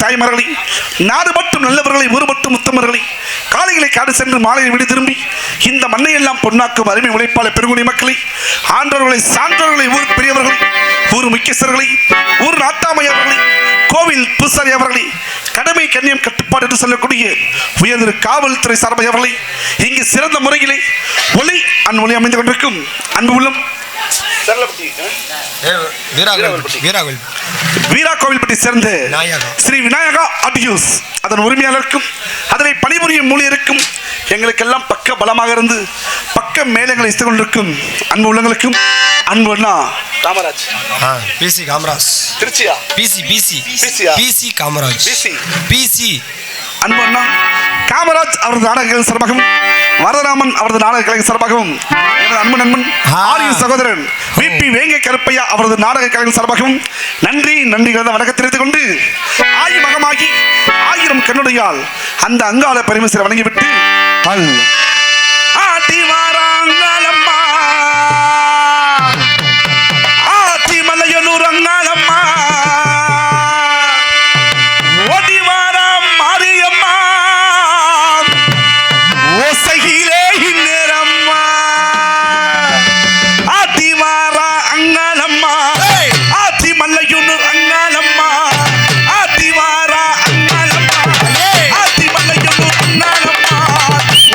தாய்மார்களை, நாடு மட்டும் நல்லவர்களை, ஊர் மட்டும் உத்தமர்களை, காலைகளை காடு சென்று மாலையை விடு திரும்பி இந்த மண்ணை எல்லாம் பொன்னாக்கும் அருமை உழைப்பாளர் பெருங்குடி மக்களை, ஆன்றவர்களை, சான்றவர்களை, ஊர் பெரியவர்களை, ஊர் முக்கியஸ்தர்களை, ஊர் நாட்டாமையவர்களை, கோவில் பூசாரி அவர்களை, கடமை கண்ணியம் கட்டுப்பாடு என்று சொல்லக்கூடிய உயர்திரு காவல்துறை சார்பையவர்களை, இங்கு சிறந்த முறையிலே ஒளி ஒளி அமைந்து கொண்டிருக்கும் அன்பு உள்ளம் வீரா கோவில்பட்டி சேர்ந்த ஸ்ரீ விநாயகா ஆடியோஸ் அதன் உரிமையாளருக்கும் அதனை பணிபுரியும் ஊழியருக்கும் எங்களுக்கெல்லாம் பக்க பலமாக இருந்து பக்க மேலங்களை இசை கொண்டிருக்கும் அன்பு உள்ளங்களுக்கும் அன்பு அண்ணா காமராஜ் பிசி காமராஜ் திருச்சியா பிசி காமராஜ் பிசி அன்பு அண்ணா காமராஜ் அவரது நாடகங்கள் சார்பாகவும் வரதராமன் அவரது நாடக கலைஞர் சார்பாகவும் எனது அன்பு நண்பன் ஆரிய சகோதரன் விபி வேங்கை கருப்பையா அவரது நாடக கலைஞர் சார்பாகவும் நன்றி வணக்கம் தெரிவித்துக் கொண்டு ஆயி மகமாகி ஆயிரம் கண்ணுடையால் அந்த அங்காள பெருமிசரை வணங்கிவிட்டு ஆட்டி வாராங்களம்மா ஆட்டி மலையனூர் அங்காளம்மா ஓடி வாரா மாரியம்மா ஓசையிலே இந்நேரம்மா ஆட்டி வாரா அங்காளம்மா ஆட்டி மலையனூர் அங்காளம்மா ஆட்டி வாரா அங்காளம்மா ஆட்டி மலையனூர் அங்காளம்மா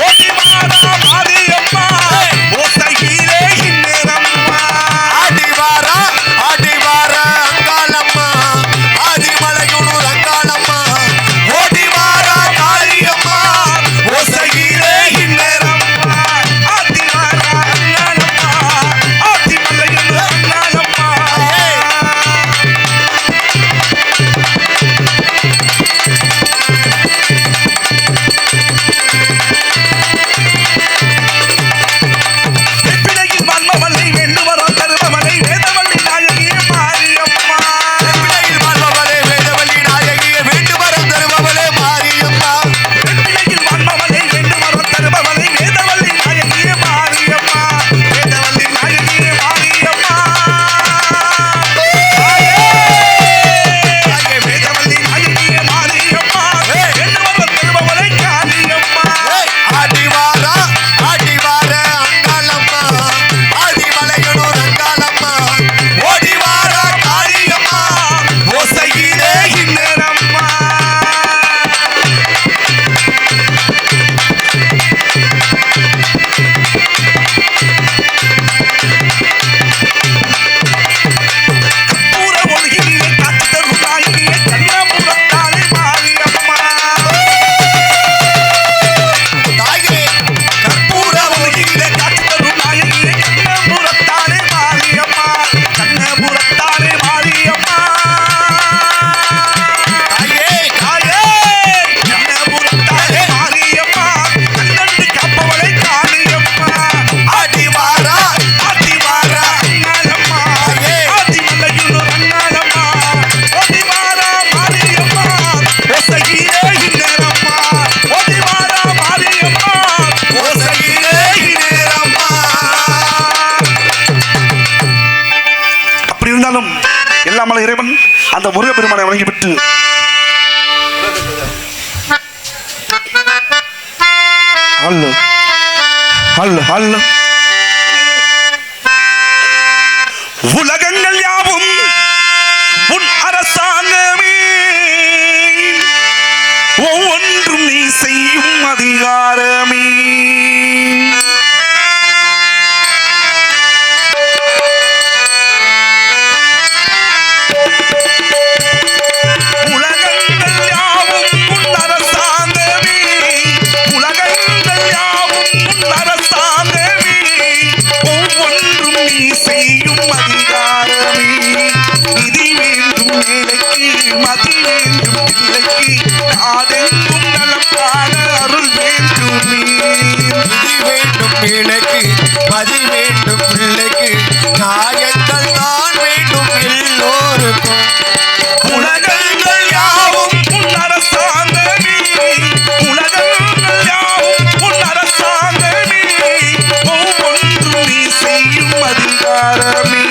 ஓடி வாரா மாரியம்மா ஓசை அந்த முருகப்பெருமானை வணங்கிவிட்டு அல்ல அல்ல அல்ல உலகங்கள் யாவும் உன் அரசாங்கமே, ஒவ்வொன்றும் நீ செய்யும் அதிகாரமே. மதி வேண்டும் பிள்ளைக்கு, நாயங்கள் தான் வேண்டும் எல்லோருக்கும். உலகங்கள் யாவும் உன் அரசாங்கமே, உலகங்கள் யாவும் உன் அரசாங்கமே, ஒவ்வொன்றும் நீ செய்யும் அதிகாரமே.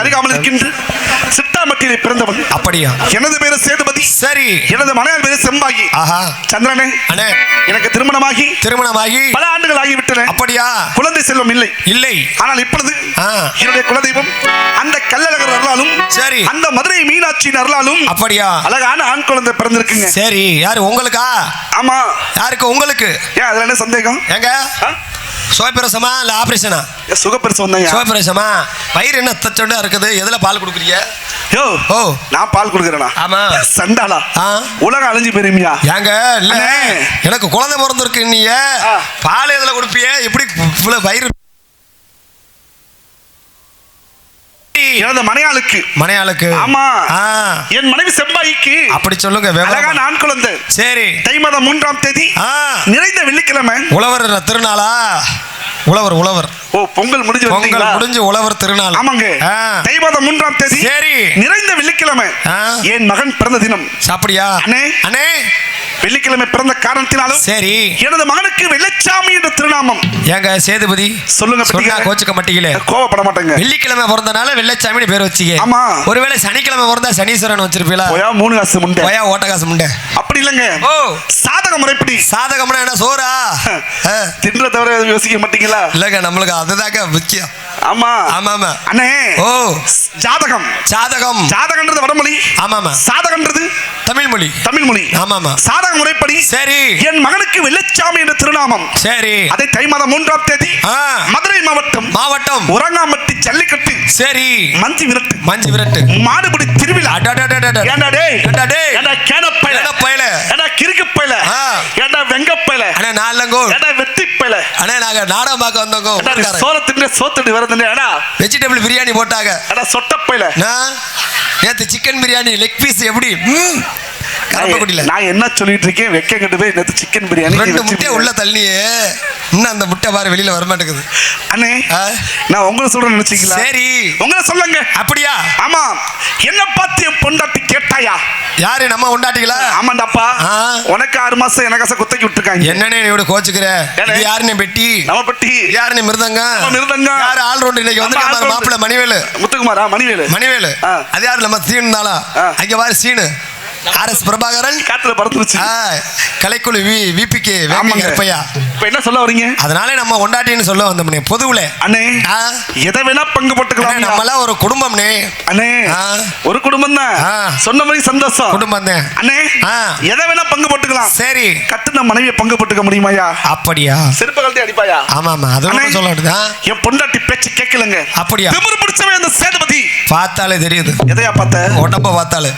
அருகாமல் இருக்கின்ற சிட்டாமட்டியிலே பிறந்தவன். அப்படியா? எனது பேரு சேதுபதி. சரி. எனது மனைவி பேரு செம்பாகி. ஆஹா. சந்திரனே, அண்ணே, எனக்கு திருமணமாகி பல ஆண்டுகள் ஆகிவிட்டன. அப்படியா? குழந்தை செல்வம் இல்லை. இல்லை. ஆனால் இப்பொழுது என்னுடைய குலதெய்வம் அந்த கள்ளழகர் அருளாலும், சரி, அந்த மதுரை மீனாட்சியின் அருளாலும், அப்படியா, அழகான ஆண் குழந்தை பிறந்திருக்குங்க. சரி. யாரு? உங்களுக்கா? ஆமா. யாருக்கு? உங்களுக்கு. ஏன் அதுல என்ன சந்தேகம்? எங்க சுகப்பிரசமா இல்ல ஆபரேஷனா? சுகப்பிரசவம் தான். சுகப்பிரசமா? வயிறு என்ன தச்சொண்டா இருக்குது? எதுல பால் கொடுக்குறீங்க? யோ, ஓ, நான் பால் கொடுக்குறேனா? ஆமா. சண்டாளா? உலகம் அழிஞ்சு போயிருமியா? ஏங்க இல்ல, எனக்கு குழந்தை பிறந்திருக்கு, நீ பால் எதுல கொடுப்பிய? எப்படி வயிறு? எனது மனையாளுக்கு. ஆமா, என் மனைவி செம்பாய்க்கு. அப்படி சொல்லுங்க. அழகான ஆண் குழந்தை. சரி. தை மாதம் 3ஆம் தேதி நிறைந்த வெள்ளிக்கிழமை. உழவர் திருநாளா? உழவர். ஓ, பொங்கல் முடிஞ்சு உழவர் திருநாள். ஆமாங்க. தை மாதம் 3ஆம் தேதி. சரி. நிறைந்த வெள்ளிக்கிழமை என் மகன் பிறந்த தினம். அப்படியா? அண்ணே, வெள்ளிக்கிழமை பிறந்த காரணத்தினாலும், சரி, எனது மகனுக்கு வெள்ளச்சாமி என்ற திருநாமம். ஏங்க சேதுபதி சொல்லுங்க. சொன்னா கோச்சுக்க மாட்டீங்களே? கோவப்பட மாட்டேங்க. வெள்ளிக்கிழமை பிறந்தனால வெள்ளச்சாமி பேர் வச்சீங்க. ஆமா. ஒருவேளை சனிக்கிழமை பிறந்தா சனீஸ்வரன் வச்சிருப்பீங்களா? போயா 3 காசு முண்டை. போயா ஓட்ட காசு முண்டை. அப்படி இல்லங்க. ஓ, சாதக முறைப்படி. சாதகம்னா என்ன? சோறா தின்ற தவிர யோசிக்க மாட்டீங்களா? இல்லங்க, நம்மளுக்கு அதுதாங்க முக்கியம். ஆமா ஆமா ஆமா அண்ணே. ஓ ஜாதகம். ஜாதகம் ஜாதகன்றது வடமொழி. ஆமா ஆமா சாதகன்றது தமிழ் மொழி. தமிழ் மொழி. ஆமா ஆமா சாதக முறைப்படி சரி என் மகனுக்கு வெள்ளச்சாமி என்ற திருநாமம். சரி அதை தை மாதம் 3ஆம் தேதி ஆ. மதுரை மாவட்டம் உரங்காம்பட்டி ஜல்லிக்கட்டு சரி மஞ்சு விரட்டு மஞ்சு விரட்டு மாடுபிடி திருவிழா. அடடடடட. ஏண்டா டேய் ஏண்டா டேய். ஏண்டா கேனப்பைல ஏண்டா பயல. ஏண்டா கிறுக்கு பைல ஆ. ஏண்டா வெங்கப்பைல அண்ணே நாலங்கோ ஏண்டா வெட்டி பைல அண்ணே நாங்க நாடகம் பார்க்க வந்தோங்க ஏண்டா சோளத்தின் சோத்தடி வரதுன்னு ஏடா வெஜிடபிள் பிரியாணி போட்டாங்க ஏண்டா சொட்டப்பைல. நான் நேத்து சிக்கன் பிரியாணி லெக் பீஸ் எப்படி கரப்பக்குடியில நான் என்ன சொல்லிட்டு இருக்கேன், வெக்க கட்டு போய் நேத்து சிக்கன் பிரியாணி ரெண்டு முட்டை உள்ள தள்ளியே இன்னும் அந்த முட்டை பாரு வெளியில வர மாட்டேங்குது. அண்ணே ஆ. நான் உங்களை சொல்றேன்னு நினைச்சீங்களா? சரி உங்களை சொல்லுங்க. அப்படியா? ஆமா என்ன பார்த்து என் பொண்டாட்டி கேட்டாயா? யாரு நம்ம உண்டாட்டிகளா? ஆமாண்டாப்பா. ஆ. உனக்கு 6 மாசம் எனக்கு குத்தக்கி விட்டுருக்காங்க. என்னன்னே நீ இவ்வளவு கோச்சுக்கிற? ஏனே? இது யாருன்னு பெட்டி? நம்ம பெட்டி. யாருன்னு மிருதங்க? நம்ம மிருதங்க. யாரு ஆல் ரவுண்ட் இன்னைக்கு நம்ம all வந்து round. மாப்பிள்ள மணிவேலு. முத்துக்குமாரா? மணிவேலு. மணிவேலு. ஆ. அது யாரு நம்ம சீனுனாலா? ஆ. அங்க பாரு சீனு. ஆர்எஸ் பிரபாகரன் காத்துல பறந்துருச்சு. கலைக்குழு விபிகே ஆமாங்க. வேப்பையா. இப்ப என்ன சொல்ல வரீங்க? அதனால நம்ம ஒண்டாட்டின்னு சொல்ல வந்தோம்னே பொதுவுல. அண்ணே ஆ. எதை வேணா பங்கு போட்டுக்கலாம். நம்மளாம் ஒரு குடும்பம்னே. அண்ணே ஆ. ஒரு குடும்பம் தான். ஆ. சொன்ன மாதிரி சந்தோஷம். குடும்பம் தான். அண்ணே ஆ. எதை வேணா பங்கு போட்டுக்கலாம். சரி கட்டுன மனைவியை பங்கு போட்டுக்க முடியுமாயா? அப்படியா? செருப்பு கழட்டி அடிப்பாயா? ஆமா ஆமா அது அண்ணே, ஒண்ணும் சொல்ல வேண்டியதான். என் பொண்டாட்டி பேச்சு கேட்கலங்க. அப்படியா? திமிரு பிடிச்சவன் அந்த சேதுபதி. பார்த்தாலே தெரியுது. எதையா பார்த்த? உடம்ப பார்த்தாலே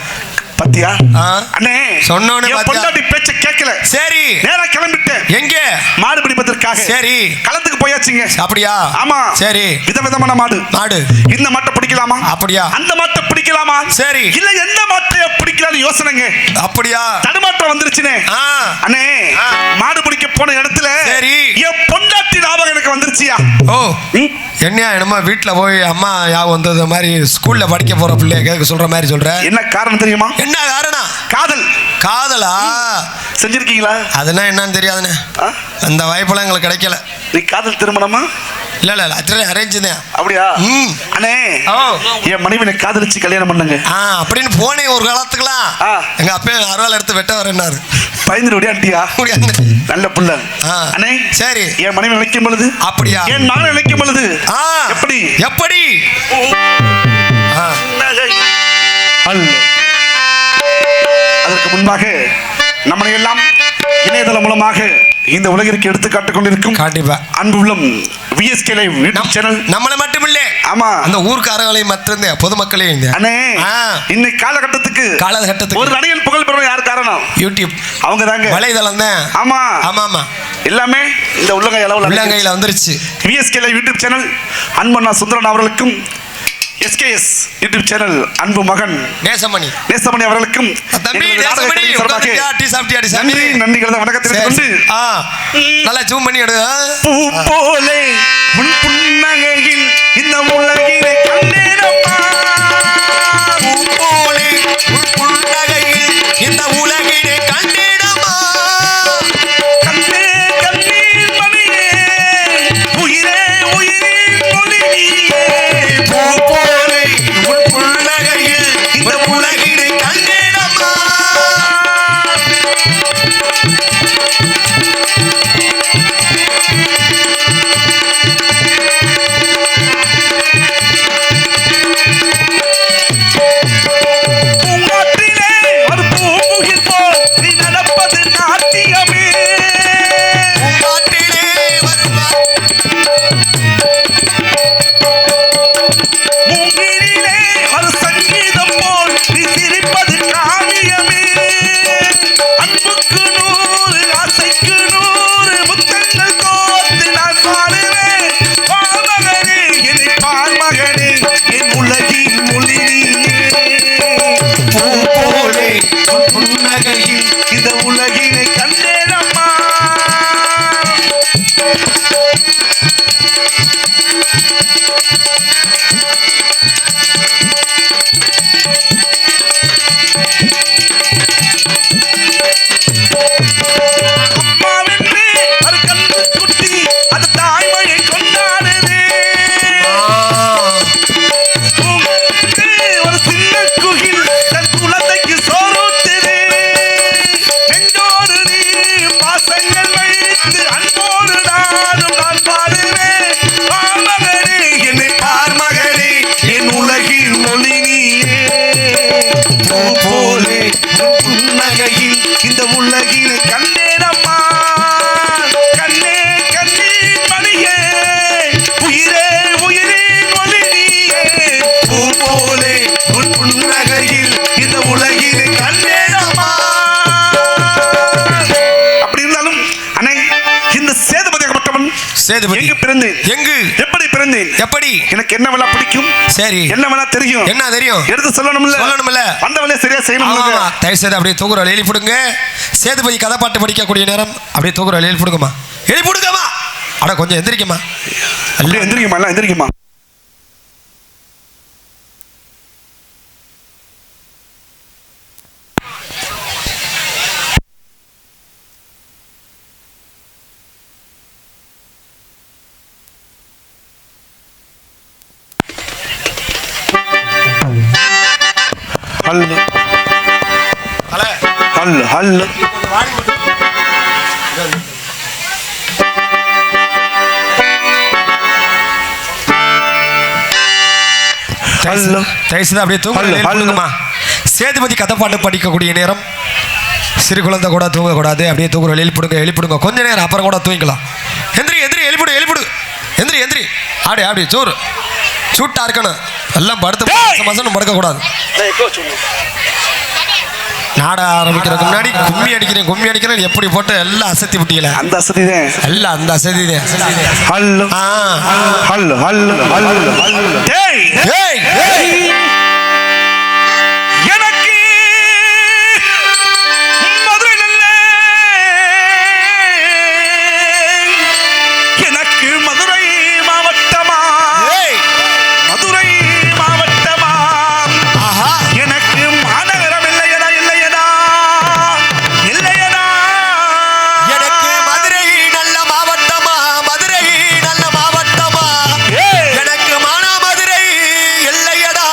பத்தியா? ஆ. அண்ணே சொன்னோனே என் பாத்தியா? பொண்டாட்டி பேச்ச கேட்கல. சரி நேரா கிளம்பிட்டேன். எங்க? மாடு பிடிப்பதற்காக. சரி களத்துக்கு போயாச்சுங்க. அப்படியா? ஆமா. சரி விதவிதமான மாடு. மாடு இந்த மாட்டை பிடிக்கலாமா? அப்படியா? அந்த மாட்டை பிடிக்கலாமா? சரி. இல்ல எந்த மாட்டை பிடிக்கலாம்னு யோசனைங்க. அப்படியா? தடுமாற்றம் வந்துருச்சுனே. ஆ. அண்ணே ஆ. மாடு பிடிக்க போன இடத்துல சரி. என் பொண்டாட்டி ஞாபகம் எனக்கு வந்துருச்சியா? ஓ என்னையா என்னமா வீட்டுல போய் அம்மா ஞாபகம் வந்தது மாதிரி ஸ்கூல்ல படிக்க போற பிள்ளைய கேட்க சொல்ற மாதிரி சொல்ற? என்ன காரணம் தெரியுமா? என்ன காரணம்? காதல். காதலா? செஞ்சிருக்கீங்களா? அதெல்லாம் என்னன்னு தெரியாதுண்ணே. ஆ? அந்த வாய்ப்பெல்லாம் எங்களுக்கு கிடைக்கல. நீ காதல் திருமணமா? இல்ல இல்ல இல்ல அத்தனை அரேஞ்ச் தான். அப்படியா? ம். அண்ணே ஓ என் மனைவினை காதலிச்சு கல்யாணம் பண்ணுங்க. அப்படின்னு போனேன் ஒரு காலத்துக்குலாம். ஆ. எங்க அப்பா அறுவாள் எடுத்து வெட்ட வரேன்னாரு. பயந்து ஓடியாண்டியா? நல்ல புள்ள. ஆ. அண்ணே சரி என் மனைவி நினைக்கும் பொழுது, அப்படியா? என் மகன் நினைக்கும் பொழுது ஆ. எப்படி எப்படி? ஆ. அல்ல. அதற்கு முன்பாக நம்மளை எல்லாம் இணையதளம் மூலமாக இந்த உலகிற்கு எடுத்துக்காட்டுக் கொண்டிருக்கும் கண்டிப்பா அன்பு உள்ளம் VSK லைவ் யூடியூப் சேனல். நம்மளை மட்டும் இல்ல, ஆமா அந்த ஊர்க்காரங்களையும் மற்ற பொதுமக்களையும். அண்ணே ஆ. இன்னைக்கு காலகட்டத்துக்கு ஒரு காலகட்டத்துக்கு நடிகன் புகழ் பெறணும். யார் காரணம்? யூடியூப் அவங்க தாங்க. வலைதளம் தான். ஆமா ஆமா ஆமா எல்லாமே இந்த உள்ளங்கை அளவுல உள்ளங்கையில வந்துருச்சு. VSK லைவ் யூடியூப் சேனல் அன்பண்ணா சுந்தரன் அவர்களுக்கும் SKS யூடியூப் சேனல் அன்பு மகன் நேசமணி அவர்களுக்கும் தம்பி எங்களது நாடக நேசமணி கலைஞர் சார்பாக உட்கார்ந்துட்டியா? டீ சாப்பிட்டியா? டீ நன்றி சாப்பிட்டியா? நன்றிகளை வணக்கத்தை கொண்டு ஆ நல்லா ஜூம் பண்ணி எடு. பூ போலே உன் புன்னகையில் இந்த உலகினை கண்டேனப்பா. பூ போலே உன் புன்னகையில் இந்த உலகினை கண்டேனம்மா. கண்ணே கண்ணீர் மணியே உயிரே உயிரின் மொழி நீயே. பூ போலே உன் புன்னகையில் இந்த உலகினை கண்டேனம்மா. உன் புன்னகையில் இந்த உலகினை கண்டேனம்மா. கண்ணே கண்ணீர் மணியே, உயிரே உயிரின் ஒளி நீயே. பூ போலே உன் புன்னகையில் இந்த உலகினை கண்டேனம்மா. அப்படி இருந்தாலும் அண்ணே, இந்த சேதுபதியாகப்பட்டவன் சேதுபதி எங்கு பிறந்தேன், எங்கு எப்படி பிறந்தேன், எப்படி எனக்கு என்ன வேலை பிடிக்கும், சரி என்ன வேலை தெரியும், என்ன தெரியும் எடுத்து சொல்லணும்ல, சொல்லணும்ல. அந்த வேலையை சரியா ஆமா செய்யணும். ஆமா. தயவு செய்து அப்படியே தூக்குறோம் எழுப்பிடுங்க. சேதுபதி கதைப்பாட்டு படிக்கக்கூடிய நேரம் அப்படியே தூக்குறோம் எழுப்பிடுங்கம்மா, எழுப்பிடுங்கம்மா. அட கொஞ்சம் எந்திரிக்கம்மா. அப்படியே எந்திரிக்குமா, எல்லாம் எந்திரிக்குமா. ஹல்லு ஹல்லு ஹல்லு. தயவுசெய்து அப்படியே தூங்குங்கம்மா. சேதுபதி கதைப்பாட்டு படிக்கக்கூடிய நேரம். சிறு குழந்தை கூட தூங்கக்கூடாது. அப்படியே தூங்குற எழுப்பிடுங்க கொஞ்ச நேரம், அப்புறம் கூட தூங்கிக்கலாம். எந்திரி எந்திரி, எழுப்பிடு எந்திரி எந்திரி. அப்படி சோறு சூட்டா இருக்கணும். எல்லாம் படுத்து மசனும் படுக்கக்கூடாது. நாட ஆரம்பிக்கிறதுக்கு முன்னாடி கும்மி அடிக்கிறேன் எப்படி போட்டு எல்லாம் அசத்தி விட்டீங்களே. அந்த அசதி தான், எல்லாம் அந்த அசதி தான். ஹல்லு ஹல்லு ஹல்லு ஹல்லு. டேய் ஏய் எனக்கு மதுரை நல்ல, எனக்கு மதுரை மாவட்டமா, மதுரை மாவட்டமா, எனக்கு மாநகரம் இல்லையடா இல்லையடா இல்லையடா. எனக்கு மதுரை நல்ல மாவட்டமா, மதுரை நல்ல மாவட்டமா, எனக்கு மானாமதுரை இல்லையடா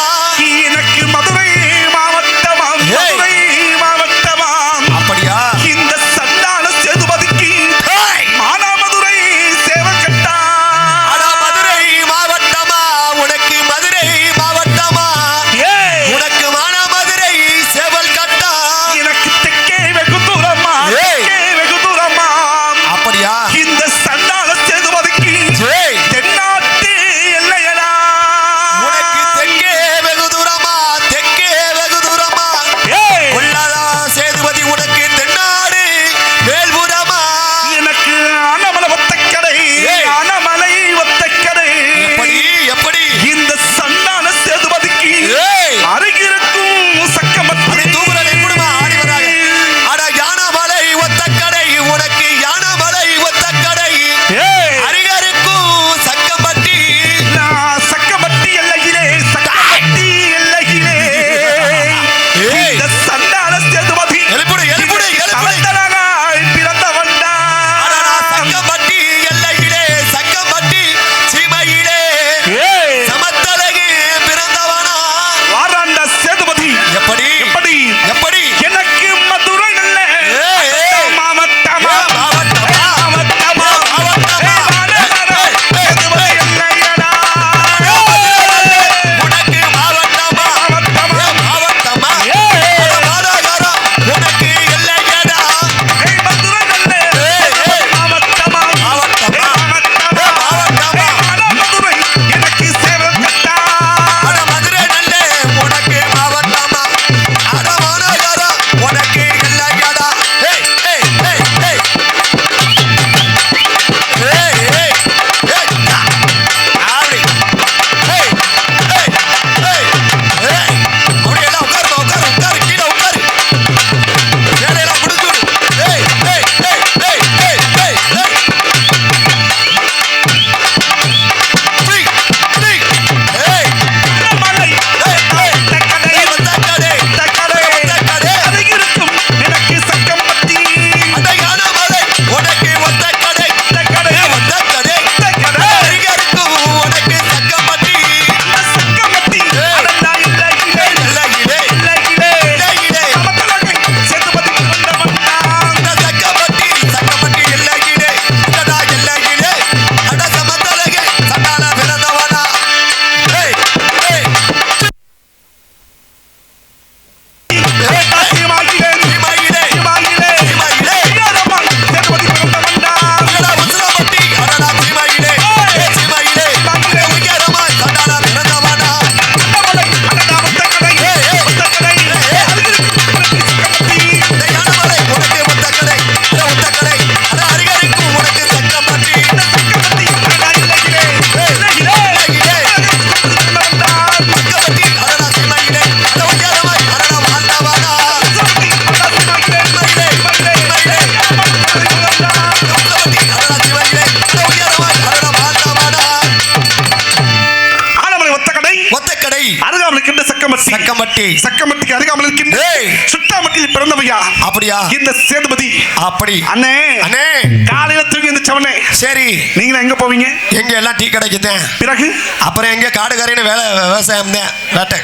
பிறந்தவையா அப்படியா இந்த சேதுபதி. அப்படி அண்ணே அண்ணே காலையில தூங்கி எந்திரிச்சவனே சரி நீங்க எங்க போவீங்க? எங்க எல்லாம் டீ கடைக்குதேன். பிறகு அப்புறம் எங்க காடுகாரின்னு விவசாயம் தான் வேட்டை.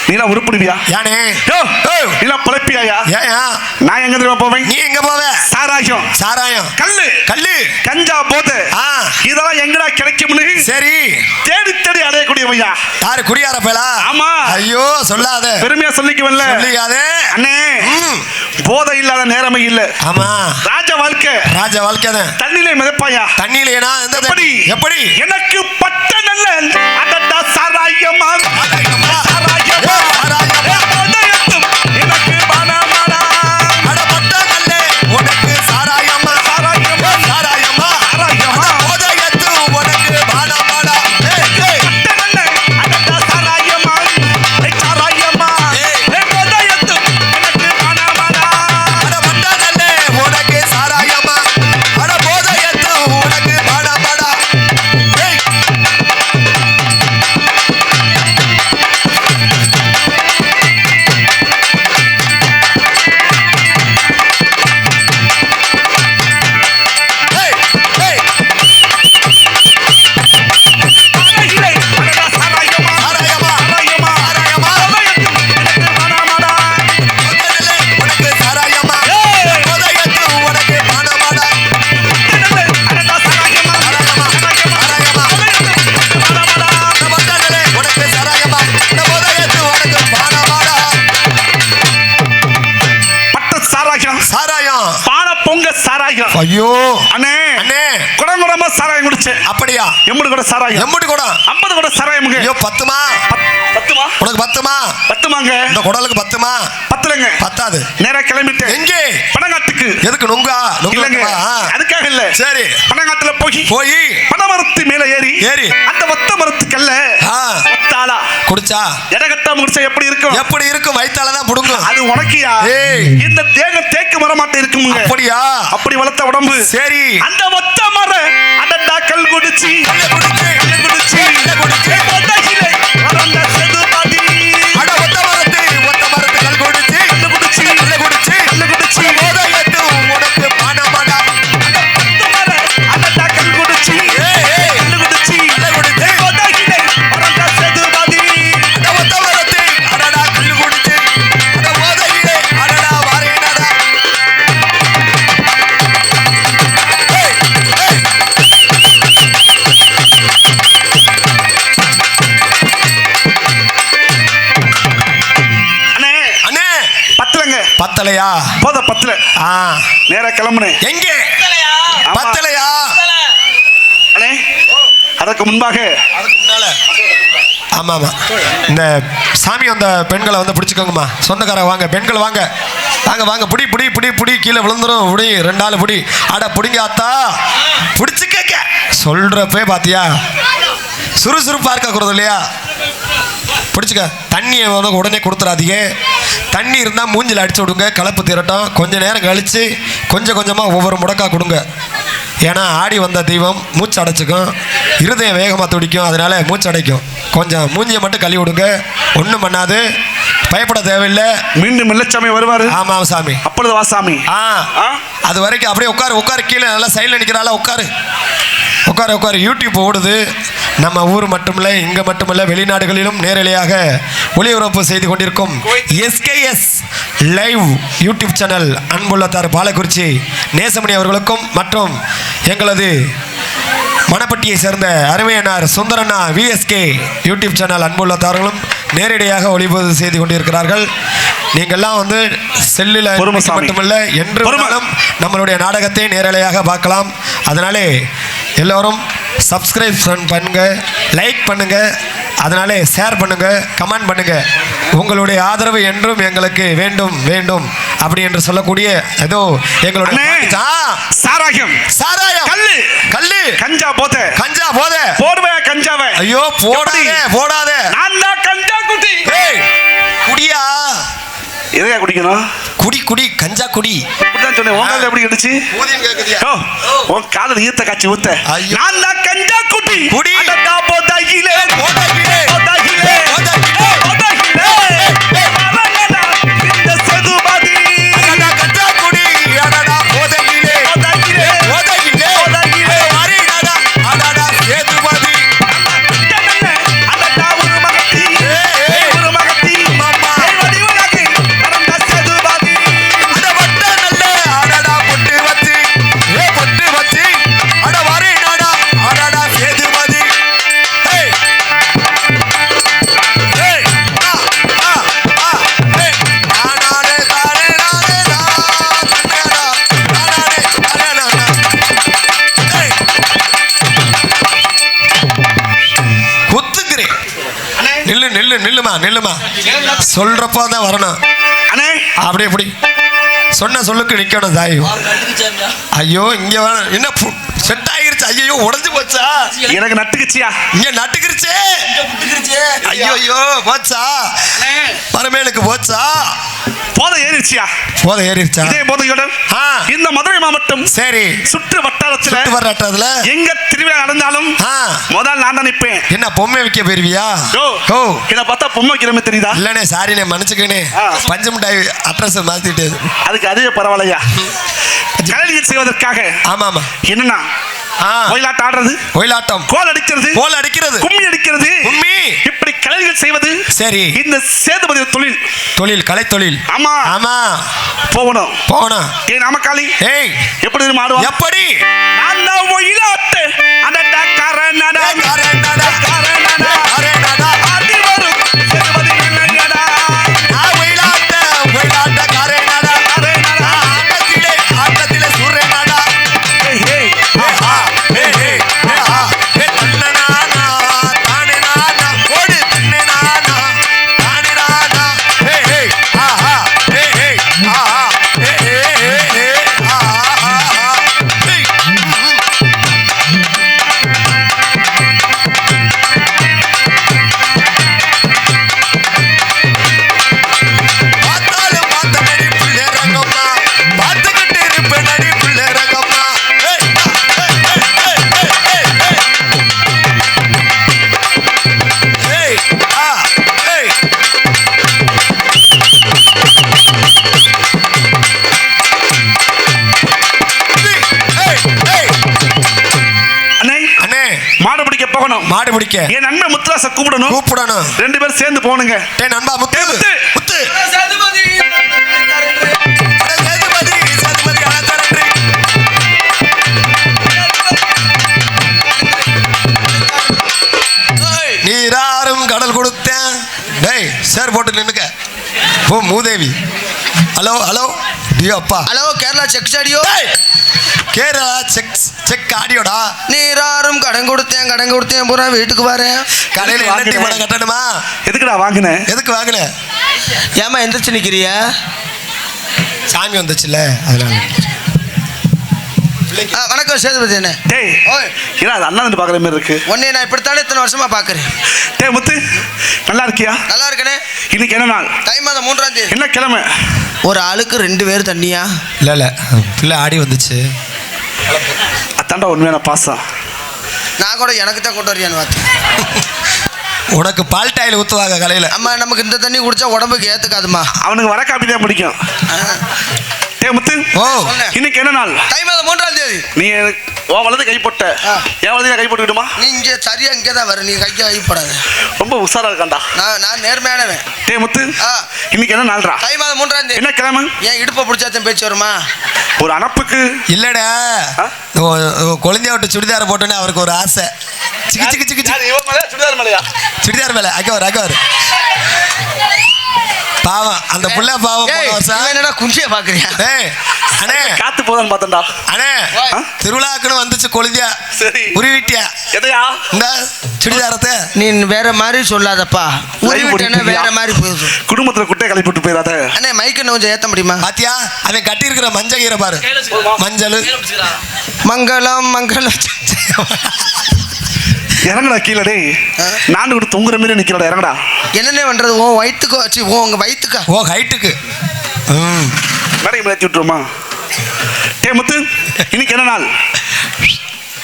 நீனா உருப்பிடுவியா? யானே இல்ல பிழைப்பியாயா? ஏயா நான் எங்க தெரியுமா போவேன்? நீ எங்க போவ? சாராயம் சாராயம் கல்லு கல்லு கஞ்சா போதை இதெல்லாம் எங்கடா கிடைக்கும்னு சரி தேடி தேடி அடையக்கூடியவையா. யாரு குடியார பேலா? ஆமா. ஐயோ சொல்லாத, பெருமையா சொல்லிக்குவல்ல. சொல்லியாதே அண்ணே போதை இல்லாத நேரமே இல்ல. ஆமா ராஜ வாழ்க்கை. ராஜ வாழ்க்கை தான். தண்ணிலே மிதப்பாயா? தண்ணிலேனா எப்படி எப்படி எனக்கு பட்ட நல்ல அடடா சாராயமா சாராயமா சாராயமா எனக்கு பானமாடா அட பட்ட நல்ல உனக்கு சாராயமா சாராயமா சாராயமா சாராயமா போதையத்து உனக்கு பானமாடா பட்ட நல்ல அடடா சாராயமா சாராயமா போதையத்து எனக்கு பானமாடா அட பட்ட நல்ல உனக்கு சாராயமா அட போதையத்து உனக்கு பானமாடா. ஐயோ அண்ணே அண்ணே குடங்குடமா சாராயம் குடிச்சேன். அப்படியா? எம்பது கூட சாராயம்? எம்பது கூட 50 கூட சாராயம். ஐயோ பத்துமா? பத்துமா? உனக்கு பத்துமா? பத்துமாங்க. இந்த குடலுக்கு பத்துமா? பத்துலங்க. பத்தாது. நேரா கிளம்பிட்டேன். எங்கே? பனங்காட்டுக்கு. எதுக்கு? நுங்கா இல்லங்க அதுக்காக இல்ல. சரி பனங்காட்டுல போய் பனமரத்து மேல ஏறி அந்த ஒத்த மரத்துக்கல்ல ஒத்தாளா குடிச்சா எடகட்டா முடிச்சா எப்படி இருக்கும்? எப்படி இருக்கும்? வயித்தால தான் புடுங்கும். அது உனக்கியா? இந்த தேகம் தேக்கு மரமாட்ட இருக்குமுங்க. அப்படியா? அப்படி வளர்த்த உடம்பு. சரி அந்த ஒத்த மர அடடா கல் குடிச்சி பொதையிலே வளர்ந்த சேதுபதி. அட ஒத்த மரத்து கல் குடிச்சி போதையத்து உனக்கு பானமாடா. அடடா கல் குடிச்சி பொதையிலே வளர்ந்த சேதுபதி. அட ஒத்த மரத்து அடடா கல் குடிச்சி அட போதையிலே அடடா வாரேனடா. பத்தலையா? போத பத்தல. நேரா கிளம்புனே. எங்கே? பத்தலையா? அண்ணே அதற்கு முன்பாக ஆமா ஆமா இந்த சாமி வந்த பெண்களை வந்து பிடிச்சிக்கோங்கம்மா. சொந்தக்கார வாங்க, பெண்கள் வாங்க வாங்க வாங்க. புடி புடி புடி புடி கீழே விழுந்துரும். புடி 2 நாள் புடி. அட புடிங்க அத்தா பிடிச்சி கேட்க சொல்றப்பே பாத்தியா சுறுசுறுப்பா இருக்கக்கூடாது இல்லையா? பிடிச்சிக்க. தண்ணியை உடனே கொடுத்துடாதீங்க. தண்ணி இருந்தால் மூஞ்சில் அடிச்சு விடுங்க, கலப்பு தீரட்டும். கொஞ்ச நேரம் கழித்து கொஞ்சம் கொஞ்சமாக ஒவ்வொரு முடக்கா கொடுங்க. ஏன்னா ஆடி வந்த தெய்வம் மூச்சு அடைச்சிக்கும், இருதயம் வேகமாக துடிக்கும், அதனால மூச்சு அடைக்கும். கொஞ்சம் மூஞ்சியை மட்டும் கழுவி விடுங்க, ஒன்றும் பண்ணாது, பயப்பட தேவையில்லை. மீண்டும் வெள்ளச்சாமி வருவார். ஆமாம் சாமி. அப்பொழுது வா சாமி. அது வரைக்கும் அப்படியே உட்காரு கீழே நல்லா சைடில் நிற்கிறாளா உட்காரு. யூடியூப் ஓடுது. நம்ம ஊர் மட்டுமில்லை, இங்கே மட்டுமில்லை, வெளிநாடுகளிலும் நேரலையாக ஒளிபரப்பு செய்து கொண்டிருக்கும் SKS லைவ் யூடியூப் சேனல் அன்புள்ளத்தார் பாலக்குறிச்சி நேசமணி அவர்களுக்கும் மற்றும் எங்களது மணப்பட்டியை சேர்ந்த அருமையனார் சுந்தரண்ணா VSK யூடியூப் சேனல் அன்புள்ளத்தார்களும் நேரடியாக ஒளிபரப்பு செய்து கொண்டிருக்கிறார்கள். நீங்கள்லாம் வந்து செல்லில் மட்டுமில்லை என்று நம்மளுடைய நாடகத்தை நேரலையாக பார்க்கலாம். அதனாலே எல்லோரும் சப்ஸ்கிரைப் பண்ணுங்க, லைக் பண்ணுங்க, அதனாலே ஷேர் பண்ணுங்க, கமெண்ட் பண்ணுங்க. உங்களுடைய ஆதரவு என்றும் எங்களுக்கு வேண்டும் வேண்டும் அப்படி என்று சொல்லக்கூடிய ஏதோ எங்களுடைய சாராயம் கல்லு கஞ்சா போதை போடுவே கஞ்சாவை. ஐயோ போடாத நான் தான் கஞ்சா குடி. குடியா? எதையா குடிக்கணும்? குடி கஞ்சா குடி. அப்படிதான் சொன்னேன். உங்க எப்படி கிடைச்சு? உன் காதல் ஈர்த்த காட்சி ஊத்த. நான் தான் கஞ்சா குடி. அடடா போதையிலே இந்த சேதுபதி. நில்லுமா சொல்றப்போ தான் வரணும் அண்ணே அப்படியே எப்படி சொன்ன சொல்லுக்கு நிக்கணும் தாய் ஐயோ இங்க என்ன செட் ஆகிருச்சு ஐயோ உடஞ்சு போச்சா எனக்கு நட்டுக்குச்சியா இங்க நட்டுக்கிருச்சே ஐயோ ஐயோ போச்சா மரமேலுக்கு போச்சா போதை ஏறிடுச்சியா போதை ஏறிடுச்சா இதே போதையுடன் இந்த மதுரை மாவட்டம் சரி சுற்று வட்டாரத்துல வட்டாரத்துல எங்க திருவிழா நடந்தாலும் முதல் நான் தான் நிற்பேன் என்ன பொம்மை வைக்க போயிருவியா ஓ இத பார்த்தா பொம்மை வைக்கிற தெரியுதா இல்லனே சாரினே மன்னிச்சுக்கனே பஞ்சு மிட்டாய் அட்ரஸ் மாத்திட்டு அதுக்கு அதுவே பரவாயில்லையா கலைஞர் செய்வதற்காக ஆமா ஆமா என்னன்னா ஒயிலாட்டம் ஆடுறது ஒயிலாட்டம் கோல் அடிக்கிறது கும்மி அடிக்கிறது இப்படி கலைகள் செய்வது சரி இந்த சேதுபதி தொழில் கலை தொழில் ஆமா ஆமா போகணும் ஏய் நாமக்காளி ஏய் எப்படி தெரியுமா ஆடுவோம் எப்படி அந்த ஒயிலாட்டு அடடா கரணடா ஆடி வரும் சேதுபதி நல்லடா ஒயிலாட்ட கரணடா ஆட்டத்திலே சுரேனடா ஏய் மாடு பிடிக்க என் நண்பன் முத்துராச கூப்பிடணும் ரெண்டு பேரும் சேர்ந்து போனுங்க டேய் நண்பா முத்து சேதுபதி நீராறும் கடல் கொடுத்தேன் டேய் சார் போட்டு நின்னுக்க ஓ மூதேவி ஹலோ டியோ அப்பா hello Kerala check studio Kerala check ஆடியோடா நீராறும் கடன் கொடுத்தேன் பூரா வீட்டுக்கு வரேன் கடையில் என்ன டீ பணம் கட்டணுமா எதுக்கு வாங்கின ஏமா எந்திரிச்சு நிக்கிறியா சாமி வந்துச்சுல்ல அதனால வணக்கம் சேதுபதி என்ன டேய் ஏன்னா அது அண்ணா வந்து பார்க்குற மாதிரி இருக்கு உன்னை நான் இப்படித்தானே இத்தனை வருஷமா பார்க்குறேன் டேய் முத்து நல்லா இருக்கியா நல்லா இருக்கனே இன்னைக்கு என்ன நாள் தை மாதம் 3ஆம் தேதி என்ன கிழமை ஒரு ஆளுக்கு 2 பேர் தண்ணியா இல்லை பிள்ளை ஆடி வந்துச்சு அத்தாண்டா உண்மையான பாசம் நான் கூட எனக்கு தான் கொண்டு வரியான்னு பார்த்தேன் உனக்கு பால் டாயில் ஊற்றுவாங்க கலையில் அம்மா நமக்கு இந்த தண்ணி குடிச்சா உடம்புக்கு ஏற்றுக்காதுமா அவனுக்கு வர காப்பி தான் பிடிக்கும் டே முத்து இன்னைக்கு என்ன நாள் தை மாதம் 3ஆம் தேதி நீ உன் வலது கை போட்ட என் வலது கை போட்டுக்கிட்டுமா நீ இங்கே சரியா இங்கே தான் வர நீ கைக்கு கை போடாது ரொம்ப உஷாரா இருக்காண்டா நான் நேர்மையானவன் டே முத்து இன்னைக்கு என்ன நாள்ரா தை மாதம் 3ஆம் தேதி என்ன கிழமை ஏன் இடுப்பை பிடிச்சாச்சும் பேச்சு வருமா ஒரு அனப்புக்கு இல்லடா குழந்தைய விட்டு சுடிதார் போட்டோன்னே அவருக்கு ஒரு ஆசை சுடிதார் மேல அக்கவர் பாவம் அந்த புள்ள பாவம் என்னடா குஞ்சிய பாக்குறியா அண்ணே காத்து போதான்னு பார்த்தா அண்ணே திருவிழாக்குன்னு வந்துச்சு கொழுந்தியா சரி உருவிட்டியா எதையா இந்த சுடிதாரத்தை நீ வேற மாதிரி சொல்லாதப்பா உருவிட்டேன்னா வேற மாதிரி போகுது குடும்பத்துல குட்டையை கிளப்பி விட்டு போயிடாத அண்ணே மைக்கு கொஞ்சம் ஏத்த முடியுமா பாத்தியா அவன் கட்டி இருக்கிற மஞ்சள் கீரை பாரு மஞ்சள் மங்களம் இறங்கடா கீழே டேய் நான் கூட தொங்குற மாதிரி நிக்கிறடா இறங்கடா என்னென்ன பண்றது ஓ வயிற்றுக்கு வச்சு உங்க வயிற்றுக்கா ஓ ஹைட்டுக்கு மேடை ஏற்றி விட்டுருமா டே முத்து இன்னைக்கு என்ன நாள்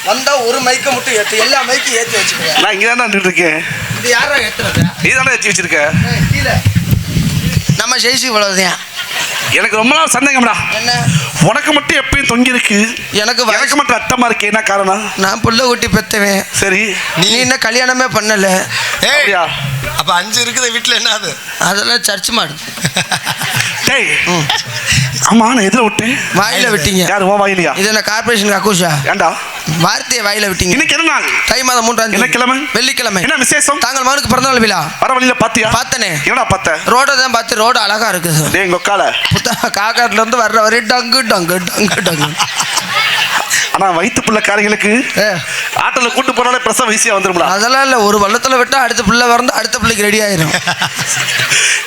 வந்தா ஒரு மைக்க மட்டும் ஏத்து எல்லா மைக்கும் ஏற்றி வச்சுக்கேன் நான் இங்கே தான் நின்று இருக்கேன் இது யாரா ஏத்துறது நீ தானே ஏற்றி வச்சிருக்க கீழே நம்ம ஜெயிச்சு இவ்வளவுதான் எனக்கு ரொம்ப நாள் சந்தேகம்டா என்ன உனக்கு மட்டும் எப்பயும் தொங்கி இருக்கு எனக்கு மட்டும் அட்டமா இருக்கு என்ன காரணம் நான் புள்ள ஊட்டி பெத்தவேன் சரி நீ என்ன கல்யாணமே பண்ணல ஏய் அப்ப 5 இருக்குது வீட்டுல என்ன அது அதெல்லாம் சர்ச் மாடு டேய் ஆமா நான் எதுல விட்டேன் வாயில விட்டீங்க யார் ஓ வாயிலையா இது என்ன கார்பரேஷன் அக்கூஷா ஏண்டா வார்த்தையை வாயில விட்டீங்க இன்னைக்கு என்ன நாள் தை மாதம் 3ஆம் தேதி என்ன கிழமை வெள்ளிக்கிழமை என்ன விசேஷம் தாங்கள் மகனுக்கு பிறந்தநாள் விழா வர வழியில பாத்தியா பார்த்தனே என்னடா பார்த்த ரோட தான் பார்த்து ரோடு அழகா இருக்குது டேய் உங்க கால காக்காட்டுல இருந்து வர்ற வரை டங்கு டங்கு டங்கு டங்கு ஆனா வயிற்று புள்ள காரிகளுக்கு ஆட்டோல கூட்டு போனாலே பிரசவம் ஈஸியா வந்துரும்ல. அதெல்லாம் இல்ல, ஒரு வள்ளத்துல விட்டா அடுத்த பிள்ளை வரந்து அடுத்த பிள்ளைக்கு ரெடி ஆயிரும்.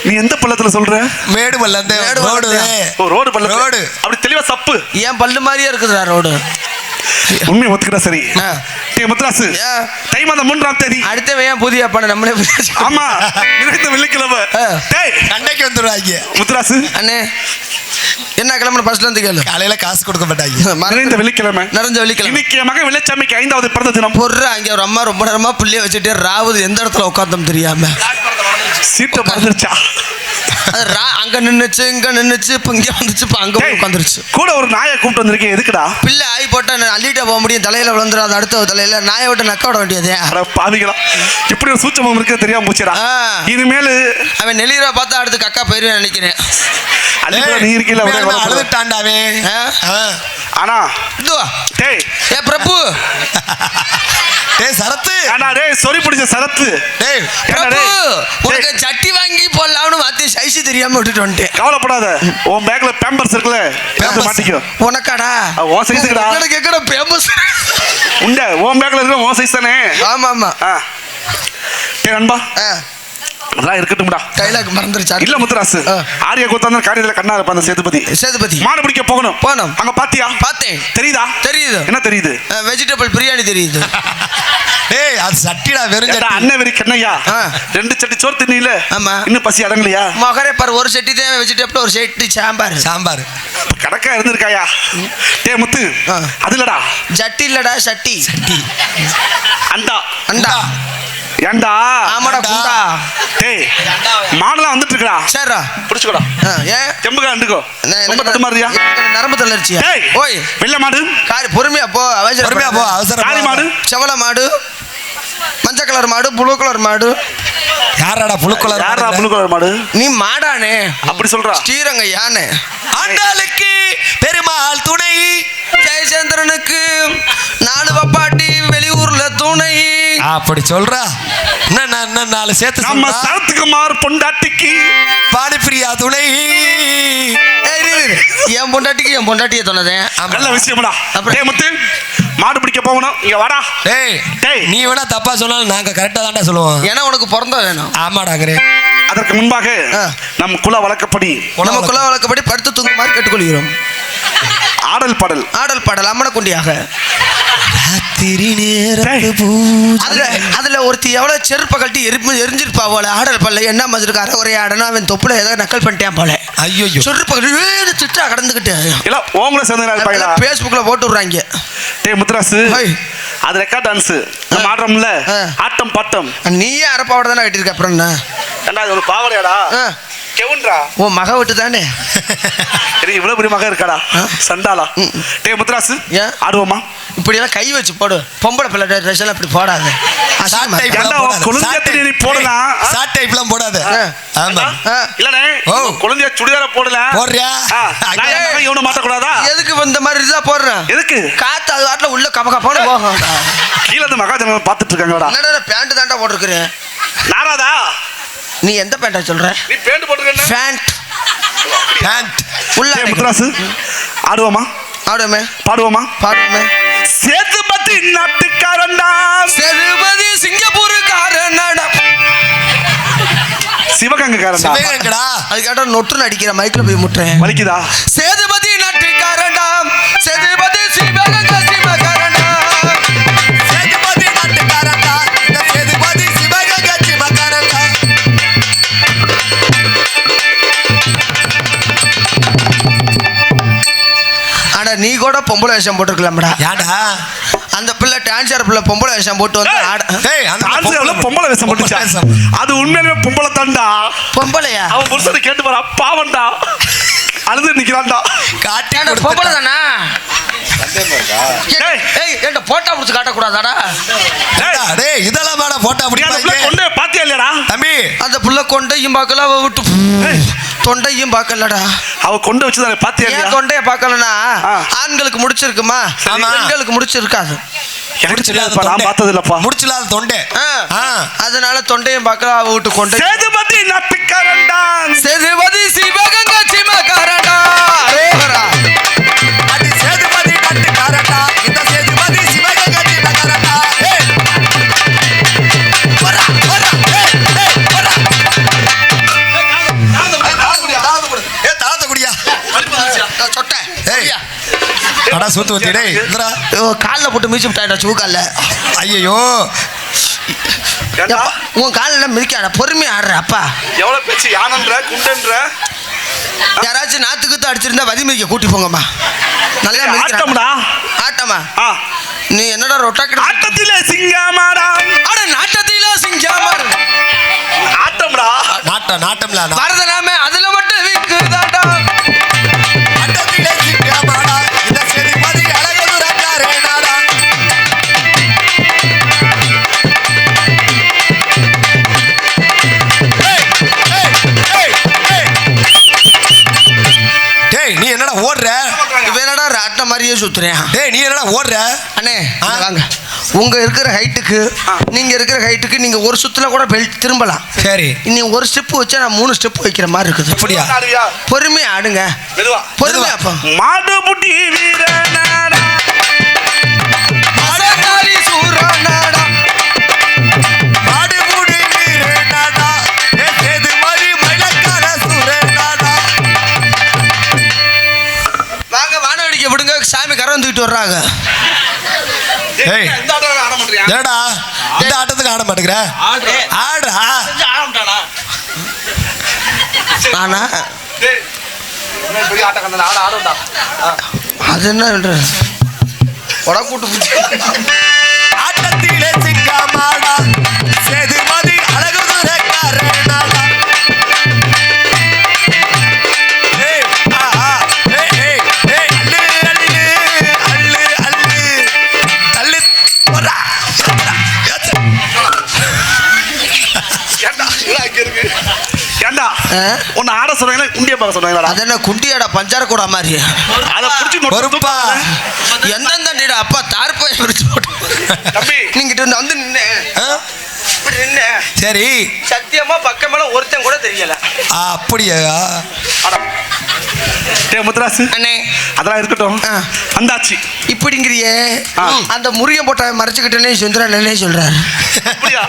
நீ எந்த பள்ளத்துல சொல்ற? மேடு பல்ல அந்த மேடு ரோடு. பள்ளம். ஓ ரோடு பள்ள. ரோடு. அப்படி தெளிவா சப்பு. ஏன் பல்லு மாதிரியே இருக்குதுடா ரோடு. உண்மையை ஒத்துக்கிட்டா சரி. ஆ. டேய் முத்துராசு, தை மாதம் 3ஆம் தேதி. அடுத்த ஏன் புதிய அப்பான நம்மளே ஆமா, நிறைந்த வெள்ளிக்கிழமை. டேய் சண்டைக்கு வந்துடுவாங்க முத்துராசு, அண்ணே என்ன கிளம்புன ஃபர்ஸ்ட்ல இருந்து கேளு. காலையில காசு கொடுக்க மாட்டாங்க. நிறைந்த வெள்ளிக்கிழமை. நிறைஞ்ச வெள்ளிக்கிழமை. இன்னைக்கு என் மகன் வெள்ளச்சாமிக்கு 5வது பிறந்த தினம். பொர்றா அங்கே ஒரு அம்மா ரொம்ப நேரமா புள்ளிய வச்சுட்டே ராவுது எந்த இடத்துல உட்காந்தோம் தெரியாம. சீட்டை மறந்துருச்சா? அது அங்க நின்னுச்சு இங்க நின்னுச்சு இப்ப இங்க வந்துச்சு இப்ப அங்க உட்காந்துருச்சு. கூட ஒரு நாயை கூப்பிட்டு வந்திருக்கேன். எதுக்குடா? பிள்ளை ஆகி போட்டா அள்ளிட்ட போக முடியும், தலையில விழுந்துடும். அது அடுத்த தலையில நாயை விட்டு நக்க விட வேண்டியதே. அட பாவிகளா, இப்படி ஒரு சூட்சமம் இருக்கு தெரியாம போச்சுடா. இனிமேல் அவன் நெளிரா பார்த்தா அடுத்து கக்கா போயிருவேன் நினைக்கிறேன். நீ இருக்கீல அழுதுட்டாண்டாவே. ஆனா டேய் ஏ பிரபு, டேய் சரத்து, ஆனா டேய் சொறி பிடிச்ச சரத்து, டேய் பிரபு உனக்கு சட்டி வாங்கி போடலாம்னு வாத்தி சைஸ் தெரியாம விட்டுட்டு வந்துட்டேன். கவலைப்படாத, உன் பேக்ல பேம்பர்ஸ் இருக்குல்ல, பேம்பர்ஸ் மாட்டிக்கோ. உனக்காடா ஓ சைஸ்க்குடா. எனக்கு எக்கட பேம்பர்ஸ் உண்ட உன் பேக்ல இருக்க ஓ சைஸ் தானே. ஆமா ஆமா. டேய் அன்பா, அதெல்லாம் இருக்கட்டும்டா. டைலாக் மறந்துருச்சா? இல்ல முத்துராசு, ஆரிய கூத்தாந்த காரியத்துல கண்ணா இருப்ப அந்த சேதுபதி மாடு பிடிக்க போகணும். அங்க பாத்தியா? பார்த்தேன். தெரியுதா? தெரியுது. என்ன தெரியுது? வெஜிடபிள் பிரியாணி தெரியுது. ஏய் அது சட்டிடா, வெறும் சட்டி. அண்ணன் வெறி கண்ணையா 2 சட்டி சோறு தின்னில. ஆமா. இன்னும் பசி அடங்கலையா? மகரே பாரு, ஒரு சட்டி தான் வெஜிடபிள், ஒரு சட்டி சாம்பார். கடக்கா இருந்திருக்காயா? டேய் முத்து, அதுலடா ஜட்டி இல்லடா சட்டி. அண்டா அண்டா ஏண்டா? ஆமாடா குண்டா. டேய் மாடலாம் வந்துட்டு இருக்கடா. சரிடா புடிச்சுக்கடா. ஏன் தெம்புகா அண்டுக்கோ. ரொம்ப தடுமாறியா? நரம்பு தளர்ச்சியா? ஓய் வெள்ளை மாடு பொறுமையா போ. பொறுமையா போ. அவசரம். காளி மாடு, செவல மாடு, மஞ்சள் கலர் மாடு, ப்ளூ கலர் மாடு. யாராடா ப்ளூ கலர்? யாரா ப்ளூ கலர் மாடு? நீ மாடானே அப்படி சொல்றா? ஸ்ரீரங்க யானை. ஆண்டாளுக்கு பெருமாள் துணை, ஜெயச்சந்திரனுக்கு 4 வப்பாட்டி வெளியூர்ல துணை. அப்படி சொல்றா. என்ன 4 சேர்த்து நம்ம சரத்குமார் பொண்டாட்டிக்கு பாடிப்பிரியா துணை. என் பொண்டாட்டிக்கு என் பொண்டாட்டியை சொன்னதேன். நல்ல விஷயம்டா. டேய் முத்து, மாடு பிடிக்க போகணும். இங்க வாடா. டேய் நீ வேணா தப்பா சொன்னாலும் நாங்க கரெக்டா தான்டா சொல்லுவோம். ஏன்னா உனக்கு பிறந்த வேணும். ஆமாடாங்கறே. அதற்கு முன்பாக நம் குல வழக்கப்படி படுத்து தூங்குமாறு கேட்டுக்கொள்கிறோம். ஆடல் பாடல் அம்மன குண்டியாக. ராத்திரி நேரத்து அதுல ஒருத்தி எவ்வளவு செருப்பை கட்டி எரிஞ்சிருப்பா போல. ஆடல் பாடல என்ன மாதிரி அரை ஒரே ஆடணும். அவன் தொப்புல ஏதாவது நக்கல் பண்ணிட்டான் போல. ஐயோ செருப்பை திட்டா கடந்துகிட்டு எல்லாம் ஓங்கள சேர்ந்து பேஸ்புக்ல போட்டு விடுறாங்க. டேய் முத்துராசு, அது ரெக்கார்ட் டான்ஸ் நம்ம ஆடுறோம்ல, ஆட்டம் பாட்டம். நீயே அரப்பாவோட தானே கட்டிருக்க. அப்புறம் என்ன ஏண்டா இது ஒரு பாவடையாடா? கெவுன்டா ஓ மக விட்டு தானே. இவ்வளவு பெரிய மக இருக்காடா சண்டாளா? டேய் முத்துராசு, ஆடுவோமா? இப்படி எல்லாம் கை வச்சு போடு. பொம்பளை பிள்ளை ட்ரெஸ் எல்லாம் இப்படி போடாது. போடலாம். ஷார்ட் டைப்லாம் போடாத. ஆமா இல்லனே, குழந்தைய சுடிதார போடல. போறியா? நான் இவன மாட்ட கூடாதா? எதுக்கு இந்த மாதிரி இதா போடுறேன்? எதுக்கு? காத்து அது வாட்ல உள்ள கபகப்பான போகும். கீழ இருந்து மகாஜன பாத்துட்டு இருக்காங்கடா. என்னடா பேண்ட் தான்டா போட்டுருக்கேன். நாராதா, நீ எந்த பேண்டா சொல்ற? நீ பேண்ட் போட்டுருக்க. பேண்ட் உள்ள. முத்துராசு, ஆடுவோமா? ஆடுவோமே. பாடுவோமா? பாடுவோமே. சேதுபதி நாட்டுக்காரன்டா. சேதுபதி சிங்கப்பூருக்காரன்டா. சிவகங்கைக்காரன்டா. சிவகங்கடா. அது கேட்டா நொட்டுன்னு அடிக்கிற மைக்ல போய் முட்டுறேன். வலிக்குதா? சேதுபதி நாட்டுக்காரன்டா. சேதுபதி சிவகங்கை சிவகாரன்டா. சேதுபதி நாட்டுக்காரன்டா. இந்த சேதுபதி சிவகங்கை சிவகாரன்டா. ஆனா நீ கூட பொம்பளை வேஷம் போட்டுருக்கலாம்டா. ஏன்டா? அந்த பிள்ளை டான்சர் பிள்ளை பொம்பளை வேஷம் போட்டு வந்து பொம்பளை வேஷம் போட்டுச்சா? அது உண்மையிலுமே பொம்பளை தான்டா. பொம்பளையா? அவன் புருஷனை கேட்டு போறா. பாவன்டா, அழுது நிக்கிறான்டா. காட்டியான பொம்பளை தானா? போட்டா புடிச்சு காட்டக்கூடாதாடா? டேய் இதெல்லாம் வேணா போட்டா பிடிப்பாங்க. கொண்டே பாத்தியா இல்லையாடா தம்பி? அந்த புள்ள கொண்டையும் பார்க்கல, அவ விட்டு தொண்டையும் பார்க்கலடா. அவ கொண்டை வச்சுதான் பாத்தியா? ஏன் தொண்டைய பார்க்கலனா ஆண்களுக்கு முடிச்சிருக்குமா, பெண்களுக்கு முடிச்சிருக்காது. நான் பார்த்தது இல்லப்பா. முடிச்சில்லாத தொண்டை. அதனால தொண்டையும் பார்க்கல, அவ விட்டு கொண்டை. சேதுபதி நாட்டுக்காரன்டா. சேதுபதி சிவகங்கை சிவகாரன்டா. அரேகரா. அது சேதுபதி நாட்டுக்காரன்டா. இந்த சொட்டை ஏய் அடா சூத்து வத்தி டேய் இந்தடா காலில் போட்டு மிதிச்சு விட்டாடா சூக்கால. ஐயோ ஏண்டா? உன் காலில் மிதிக்காட பொறுமையா ஆடுற அப்பா. எவ்வளவு பேச்சு யானன்ற குண்டன்ற யாராச்சும் நாத்துக்குத்து அடிச்சிருந்தா வதி மிதிக்க கூட்டி போங்கம்மா. நல்லா மிதிக்கிறா. ஆட்டம்டா. ஆட்டமா? ஆ. நீ என்னடா ரொட்டா கிட்ட ஆட்டத்திலே சிங்கமாடா. அட நாட்டத்தில சிங்கமார். ஆட்டம்டா. நாட்டம்ல வரதனாமே அதுல மட்டும் விக்குதாடா. நாட்டத்திலே சிங்கமாடா இந்த செடிபதி அழகுதுரக்காரே நாடா. டேய் நீ என்னடா ஓடுற? இவன் என்னடா ராட்ட மாதிரியே சுத்துறேன். டேய் நீ என்னடா ஓடுற? அண்ணே இங்க வாங்க. உங்க இருக்கிற ஹைட்டுக்கு நீங்க இருக்கிற ஹைட்டுக்கு நீங்க ஒரு சுத்துல கூட பெல்ட் திரும்பலாம். சரி நீ ஒரு ஸ்டெப் வச்சா நான் 3 ஸ்டெப் வைக்கிற மாதிரி இருக்குது. அப்படியா? ஆடுவியா? பொறுமையா ஆடுங்க. மெதுவா. பொறுமையா அப்பா. மாடுபுட்டி வீரனாடா. மசகாரி சூரனாடா. மாடுபுடி வீரனாடா ஏ சேதுபதி மயிலக்கார சூரனாடா. வாங்க வான வெடிக்க விடுங்க. சாமி கரம் தூக்கிட்டு வர்றாங்க. ஏய் இந்த ஆட்டம் ஆட மாட்டியா? ஏடா இந்த ஆட்டத்துக்கு ஆட மாட்டேங்கிற? ஆடுறா. ஆனா டேய் இவன் பெரிய ஆட்டக்காரன் ஆட ஆடுடா. அது என்ன உடக்கூட்டு ஆட்டத்திலே சிங்கமாடா சேதுபதி அழகுதுரக்காரனாடா. ஏய் ஆ ஏய் ஏய் ஏய் அல்லு அல்லு அல்லு அல்லு தள்ளு போடா. ஏண்டா இவன் அங்க இருக்கு. ஏண்டா ஆ? உன்னை ஆட சொன்னாங்களா குண்டிய பார்க்க சொன்னாங்களா? அது என்ன குண்டியாடா பஞ்சார கூட மாதிரி. அதை புடிச்சு பொறுப்பா எந்தெந்த நீடா அப்பா தார்பாய் பிரிச்சு போட்டு தம்பி நீங்கிட்ட இருந்து வந்து நின்ன ஆ? இப்படி நின்ன சரி சத்தியமா பக்கமெல்லாம் ஒருத்தன் கூட தெரியல. அப்படியா? ஆட. டேய் முத்துராசு அண்ணே அதெல்லாம் இருக்கட்டும். ஆ. வந்தாச்சு. இப்படிங்கிறியே ஆ. அந்த முருகன் போட்ட மறைச்சுக்கிட்டேனே சுந்தரனே சொல்றாரு. அப்படியா?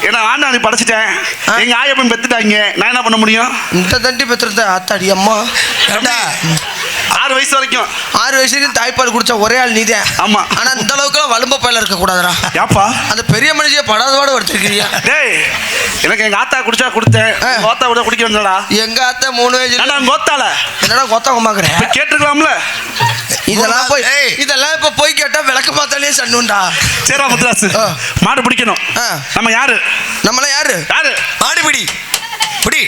ஏன்னா ஆண்டாளி படைச்சிட்டேன். ஆ. எங்க ஆயப்பன் பெத்துட்டாங்க. நான் என்ன பண்ண முடியும்? இந்த தண்டி பெற்றிருந்த ஆத்தாடி அம்மா. ஏண்டா 6 வயசு வரைக்கும் 6 வயசுக்கு தாய்ப்பால் குடிச்ச ஒரே ஆள் நீதான். ஆமா. ஆனா இந்த அளவுக்குலாம் வலும்ப பயில இருக்க கூடாதுடா. ஏப்பா? அந்த பெரிய மனுஷிய படாதவாடு வச்சிருக்கிறியா? டேய் எனக்கு எங்க ஆத்தா குடிச்சா கொடுத்தேன். ஆ. உங்க ஆத்தா கூட குடிக்க வந்தடா. எங்க அத்தை 3 வயசு ஏண்டா கோத்தால என்னடா கொத்த கொமாக்குற? போய் கேட்டுக்கலாம்ல. இதெல்லாம் போய் ஏய். இதெல்லாம் இப்ப போய் கேட்டா விளக்கு பார்த்தாலே சண்ணுண்டா. சரிடா முத்துராசு. ஆ. மாடு பிடிக்கணும். ஆ. நம்ம யாரு? நம்மள யாரு? யாரு? மாடுபிடி புடி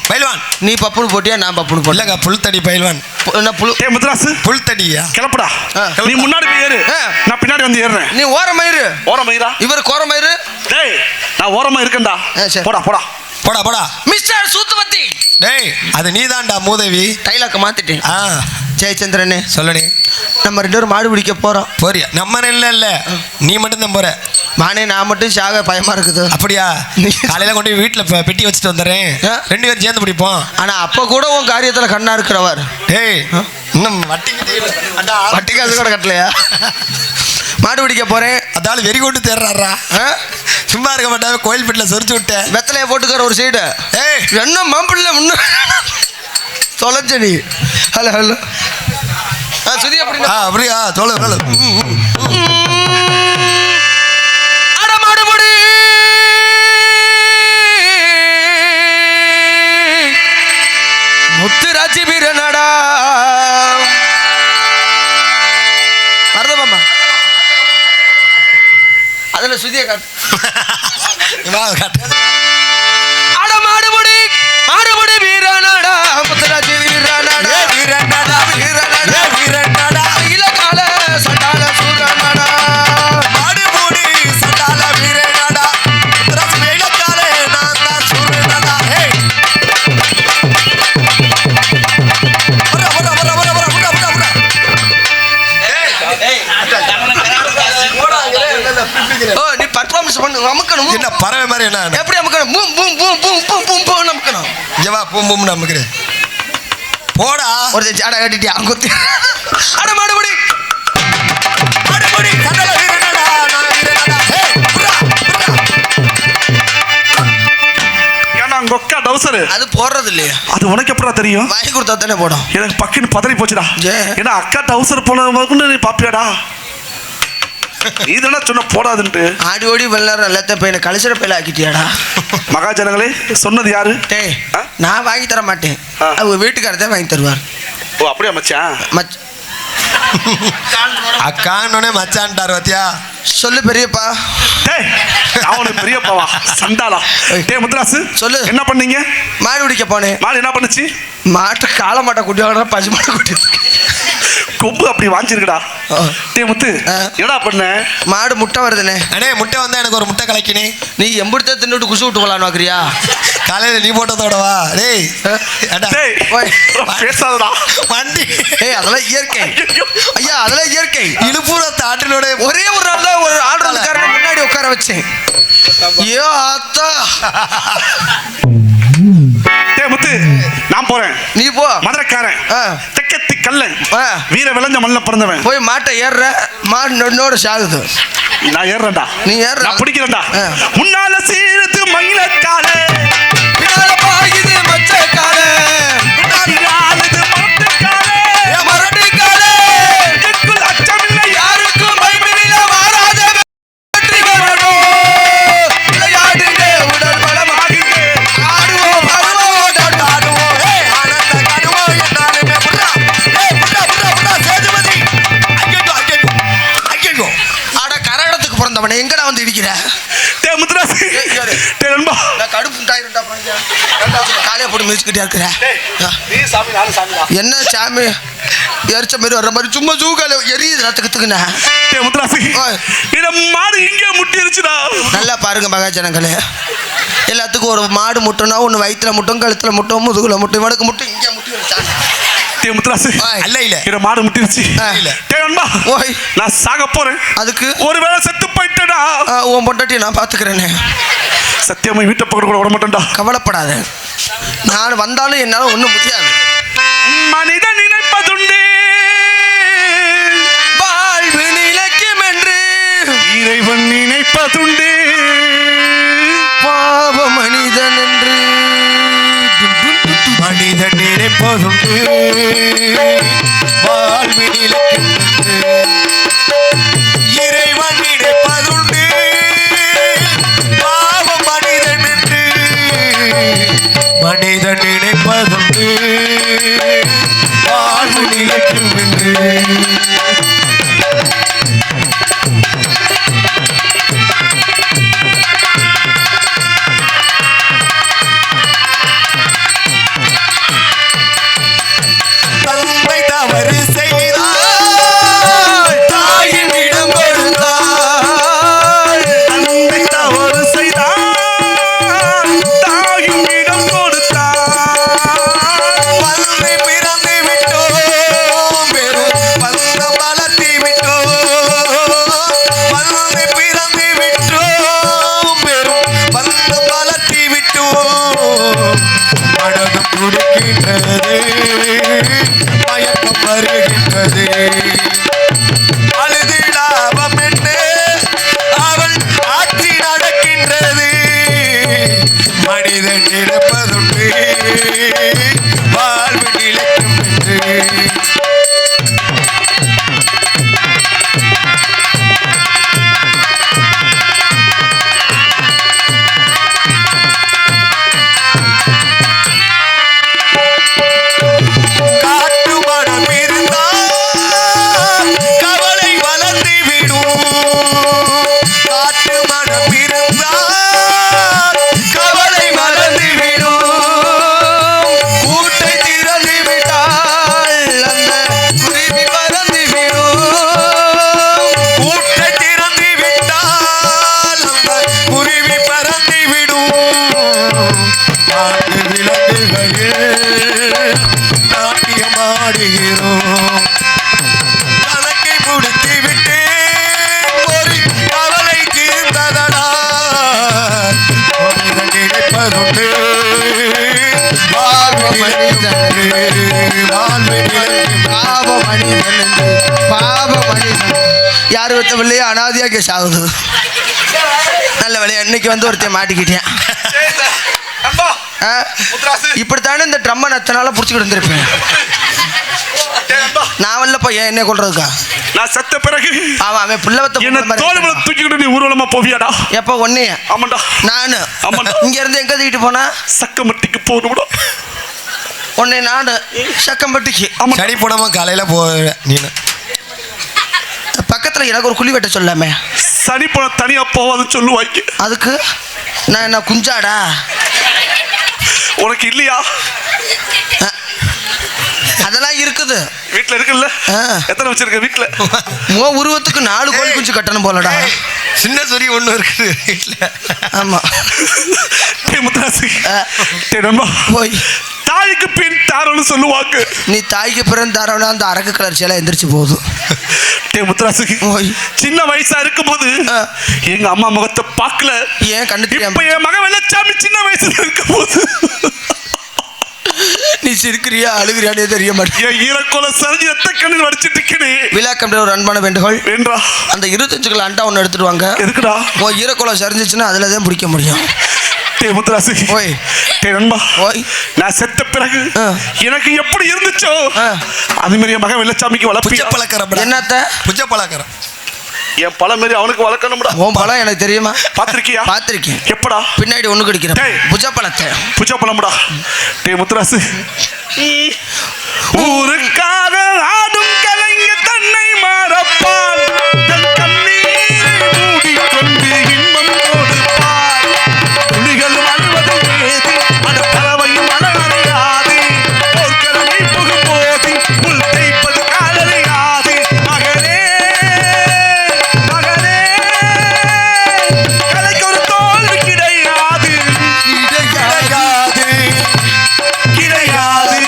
பயில்வான். நீ பப்புனு போட்டியா நான் பப்புனு போட்டேன். இல்லங்க புல்தடி பயில்வான். என்ன புழு? ஏய் முத்துராசு புல்தடியா? கிளப்புடா. ஆ. நீ முன்னாடி போய் ஏறு. ஆ. நான் பின்னாடி வந்து ஏறுறேன். நீ ஓரமயிறு. ஓரமயிரா? இவர் கோரமயிறு. டேய் நான் ஓரமா இருக்கேன்டா. ஆ, சரி. போடா போடா. போடா போடா. மிஸ்டர் சூத்துவத்தி டேய் அது நீதான்டா மூதேவி. டைலாக்க மாத்திட்டேன். ஆ ஜெயச்சந்திரனே சொல்லணே. நம்ம 2 பேரும் மாடு பிடிக்க போறோம். போறியா? நம்ம இல்ல நீ மட்டும் தான் போற. மானே நான் மட்டும் சாக பயமா இருக்குது. அப்படியா? காலையில கொண்டு போய் வீட்டுல பெட்டி வச்சுட்டு வந்துடுறேன். ஆ. 2 பேரும் சேர்ந்து பிடிப்போம். ஆனா அப்ப கூட உன் காரியத்துல கண்ணா இருக்கிறவர். டேய் இன்னும் வட்டி காசு கூட கட்டலையா? மாடு பிடிக்க போறேன். அதால வெறி கொண்டு தேர்றாரா. சும்மா இருக்க மாட்டாவே கோயில் பெட்டில சொரிச்சு விட்டேன். வெத்தலைய போட்டுக்கிற ஒரு சைடு. ஏய் என்ன மாம்பிள்ள முன்ன தொலைஞ்ச நீ. ஹலோ ஹலோ சுதி அப்படின்னா அப்படியா? தோல அட மாடு முடி முத்துராட்சி வீரனடா. மறந்தமாமா அதுல சுதிய காட்டு. அட மாடுபடி மாடுபடி வீரனடா முத்துராட்சி வீரனடா வீரனடா வீரனடா வீரனடா இலகால சண்டால சூரனடா மாடுபுடி சண்டால வீரனடா ரஸ் மேலக்காலே நான்தா சூரனடா. ஏய் வர ஓ நீ பர்ஃபார்மன்ஸ் பண்ணு. அமுக்கணும். என்ன பறவை மாதிரி என்ன? எப்படி அமுக்கணும்? பூம் பூம் பூம் பூம் பூம் பூம் பூம் அமுக்கணும். இங்க வா பூம் பூம் நமக்குறேன். போடா ஒரு ஜாட கட்டிட்டியா அங்குத்தி. அட மாடுபடி மாடுபுடி சண்டால வீரனடா நான் வீரனடா. ஏய் புறா புறா. ஏன்னா கொக்கா டவுசரு அது போடுறது இல்லையா? அது உனக்கு எப்படா தெரியும்? வாங்கி கொடுத்தா தானே போடும். எனக்கு பக்கின்னு பதறி போச்சுடா. ஏன்? ஏன்னா அக்கா டவுசர் போனது நீ பாப்பியாடா? நீ தானே சொன்ன போடாதுன்ட்டு. ஆடி ஓடி வெள்ளார எல்லாத்தையும் பையனை கழிச்சிட பையில ஆக்கிட்டியாடா? மகாஜனங்களே, சொன்னது யாரு? டேய், நான் வாங்கி தர மாட்டேன். அவங்க வீட்டுக்காரதான் வாங்கி தருவார். ஓ அப்படியா மச்சான்? அக்கான்னே மச்சான்ட்டார் பாத்தியா? சொல்லு பெரியப்பா. டேய் அவனுக்கு பெரியப்பாவா சண்டாளா? டேய் முத்துராசு சொல்லு. என்ன பண்ணீங்க? மாடு பிடிக்க போனேன். மாடு என்ன பண்ணுச்சு? மாட்டு காளை மாட்டை குட்டி வாங்கினா பசு மாட்டை குட்டி கொம்பு அப்படி வாஞ்சிருக்குடா. டேய் முத்து என்னடா பண்ண? மாடு முட்டை வருதுண்ணே. அண்ணே முட்டை வந்தா எனக்கு ஒரு முட்டை கலக்கினே. நீ எம்பிடுத்த தின்னுட்டு குசு விட்டு போலான்னு வாக்குறியா? காலையில நீ போட்டதோடவா? டேய் டேய் பேசாதடா வண்டி. ஏய் அதெல்லாம் இயற்கை ஐயா, அதெல்லாம் இயற்கை. இழுப்புற தாட்டினோட ஒரே ஒரு நாள் தான் ஒரு ஆடுறதுக்காரன் முன்னாடி உட்கார வச்சேன். ஐயோ அத்தா. டேய் முத்து நான் போறேன். நீ போ. மதுரைக்காரன், தெக்கத்தி கல்லன், வீர விளைஞ்ச மண்ணில் பிறந்தவன். போய் மாட்டை ஏறுற, மாடு நொன்னோட சாகுது. நான் ஏறுறேன்டா. நீ ஏறுற. நான் பிடிக்கிறேன்டா. முன்னால சீரத்து மயிலக்காலே, பின்னால பாயுது மச்சக்காலே, முன்னால மரத்துக்காலே, மரட்டுக்காலே, இதுக்குள் அச்சமில்லை யாருக்கும் பயமில்லை, மாறாத வெற்றி வரணும். விளையாடுங்க, உடல் பலமாகுங்க, ஆடுவோம் ஆடுவோம் ஆடுவோம். ஆனந்த கடுவோம் என்றாலுமே புட்டா. புட்டா புட்டா புட்டா சேதுபதி. ஐயோ அட கரடத்துக்கு பிறந்தவனே எங்கடா வந்து இடிக்கிற? டேய் முத்துராசு, டேய் நண்பா, நான் கடுப்பு உண்டாயிருந்தா காலையை போட்டு மிதிச்சுக்கிட்டே இருக்கிற. நீ சாமி நானும் சாமிடா. என்ன சாமி எரிச்ச மாதிரி வர்ற மாதிரி சும்மா ஜூகால எரியுது ரத்துக்குத்துக்குண்ணே. டேய் முத்துராசு, இந்த மாடு இங்கே முட்டிருச்சுடா. நல்லா பாருங்க மகாஜனங்களே, எல்லாத்துக்கும் ஒரு மாடு முட்டோம்னா ஒன்று வயிற்றுல முட்டும், கழுத்துல முட்டும், முதுகுல முட்டும், இவனுக்கு முட்டும், இங்கே முட்டி வச்சாங்க. டேய் முத்துராசு, அல்ல இல்ல இந்த மாடு முட்டிருச்சு. டேய் நண்பா, ஓய் நான் சாக போறேன். அதுக்கு ஒருவேளை செத்து போயிட்டேடா, உன் பொண்டாட்டி நான் பார்த்துக்கிறேனே. சத்தியமா வீட்டை பக்கம் கூட விட மாட்டேன்டா. கவலைப்படாத, நான் வந்தாலும் என்னால் ஒன்றும் முடியாது. மனிதன் நினைப்பதுண்டு வாழ்வு நிலைக்கும் என்று இறைவன் நினைப்பதுண்டு, பாவ மனிதன் என்று மனிதன் நினைப்பதுண்டு வாழ்வினிலக்கின்றது இறைவன் நினைப்பதுண்டு பாவ மனிதன் என்று மனிதன் நினைப்பதுண்டு வாழ்வு நிலைக்கும் என்று தந்தை தவறு செய்தால் தாயின் இடம் கொடுத்தாள். தந்தை தவறு செய்தால் தாயும் இடம் கொடுத்தார். பல்லை பிறந்து விட்டோம் வெறும் பந்தம் வளர்த்தி விட்டோம். பல்லை பிறந்து விட்டோம் வெறும் பந்தம் வளர்த்தி விட்டோம். மனதும் துடிக்கின்றது, மயக்கம் வருகின்றது. அழுது லாபம் என்ன, அவள் ஆட்சி நடக்கின்றது. மனிதன் இழப்பதுண்டு வாழ்வு நிலைக்கும் என்று காட்டு மனம் இருந்தால் கவலை வளர்ந்து விடும். காட்டு மனம் இருந்தால் கவலை வளர்ந்து விடும். கூட்டை திறந்து விட்டால் அந்த குருவி பறந்து விடும். கூட்டை திறந்து விட்டால் அந்த குருவி பறந்து விடும். நாட்டு விலங்குகளில் நாட்டியமாடுகிறோம். கணக்கை முடித்து விட்டு ஒரு கவலை தீர்ந்ததடா. மனிதன் நினைப்பதுண்டு வாழ்வு நிலைக்கும் என்று, வாழ்வு நிலைக்கும் பாவ மனிதன் என்று, பாவ மனிதன் யார் வச்ச பிள்ளையே அனாதையா கேஸ் ஆகுது. நல்ல வேலையா இன்னைக்கு வந்து ஒருத்தைய மாட்டிக்கிட்டேன். நண்பா இப்படித்தானே இந்த ட்ரம்மை நான் எத்தனை நாளாக பிடிச்சிக்கிட்டு இருந்திருப்பேன். நான் வரலப்பா, ஏன் என்ன கொள்றதுக்கா? நான் செத்த பிறகு அவன் பிள்ளை என்ன தோல்வல தூக்கிக்கிட்டு நீ ஊர்வலமா போவியாடா? எப்போ ஒன்னைய? ஆமாண்டா. நானு ஆமாண்டா. இங்க இருந்து எங்க தூக்கிட்டு போனா? சக்கமட்டிக்கு போகணும்டா. உன்னை நானு சக்கம்பட்டிக்கு. சனி போடாம காலையில நீனு பக்கத்துல எனக்கு ஒரு குழி வெட்ட சொல்லாமே. சனி போன தனியா போவாதுன்னு சொல்லுவாங்க. அதுக்கு நான் என்ன குஞ்சாடா? உனக்கு இல்லையா? அதெல்லாம் இருக்குது வீட்டுல இருக்குல்ல. எத்தனை வச்சிருக்க வீட்டுல? உருவத்துக்கு 4 கோழி குஞ்சு கட்டணும் போலடா. சின்ன சொறி ஒண்ணு இருக்குது வீட்டுல. ஆமா. முத்துராசு போய் தாய்க்கு பின் தாரோன்னு சொல்லுவாங்க. நீ தாய்க்கு பிறன் தாரோன்னா அந்த அரக்கு கலர் சேலை எந்திரிச்சு போகுது. முத்துராசுக்கு சின்ன வயசா இருக்கும் போது எங்க அம்மா முகத்தை பார்க்கல. ஏன் கண்ணு இப்ப என் மகன் வெள்ளச்சாமி சின்ன வயசுல இருக்கும் போது நீ சிரிக்கிறியா அழுகிறியானே தெரிய மாட்டேன். ஈரக்கோல சரிஞ்சு எத்த கண்ணு வடிச்சிட்டு இருக்கேன். விழாக்கம் ஒரு அன்பான வேண்டுகோள் வேண்டா. அந்த 25 கிலோ அண்டா ஒன்று எடுத்துட்டு வாங்க. எதுக்குடா? உன் ஈரக்கோலை சரிஞ்சிச்சுன்னா அதில் தான் பிடிக்க முடியும். முத்துராசு ஓய் நண்பா, ஓய் நான் செத்த பிறகு எனக்கு எப்படி இருந்துச்சோ அது மாதிரி என் மகன் வெள்ளச்சாமிக்கு வளர்ப்பு. என்னத்த புஜ பழக்கறம் என் பழம் மாரி அவனுக்கு வளர்க்கணும்டா. உன் பழம் எனக்கு தெரியுமா? பாத்திருக்கியா? பாத்திருக்கேன். எப்படா? பின்னாடி ஒண்ணு கிடைக்கிறேன். புஜ பழத்தை புஜ பழம்டா. முத்துராசு ஊருக்காக ஆடும் கலைஞ தன்னை மாறப்பால் தன் கண்ணீரை மூடிக்கொண்டு இன்பம் கொடுப்பார். துளிகள் வாழ்வதை ஏதி அந்த பறவையும் மலரறியாது. போர்க்களமை புகும்போது புல் தைப்பது காலறியாது. மகனே மகனே கலைக்கு ஒரு தோல்வி கிடையாது. கிடையாது கிடையாது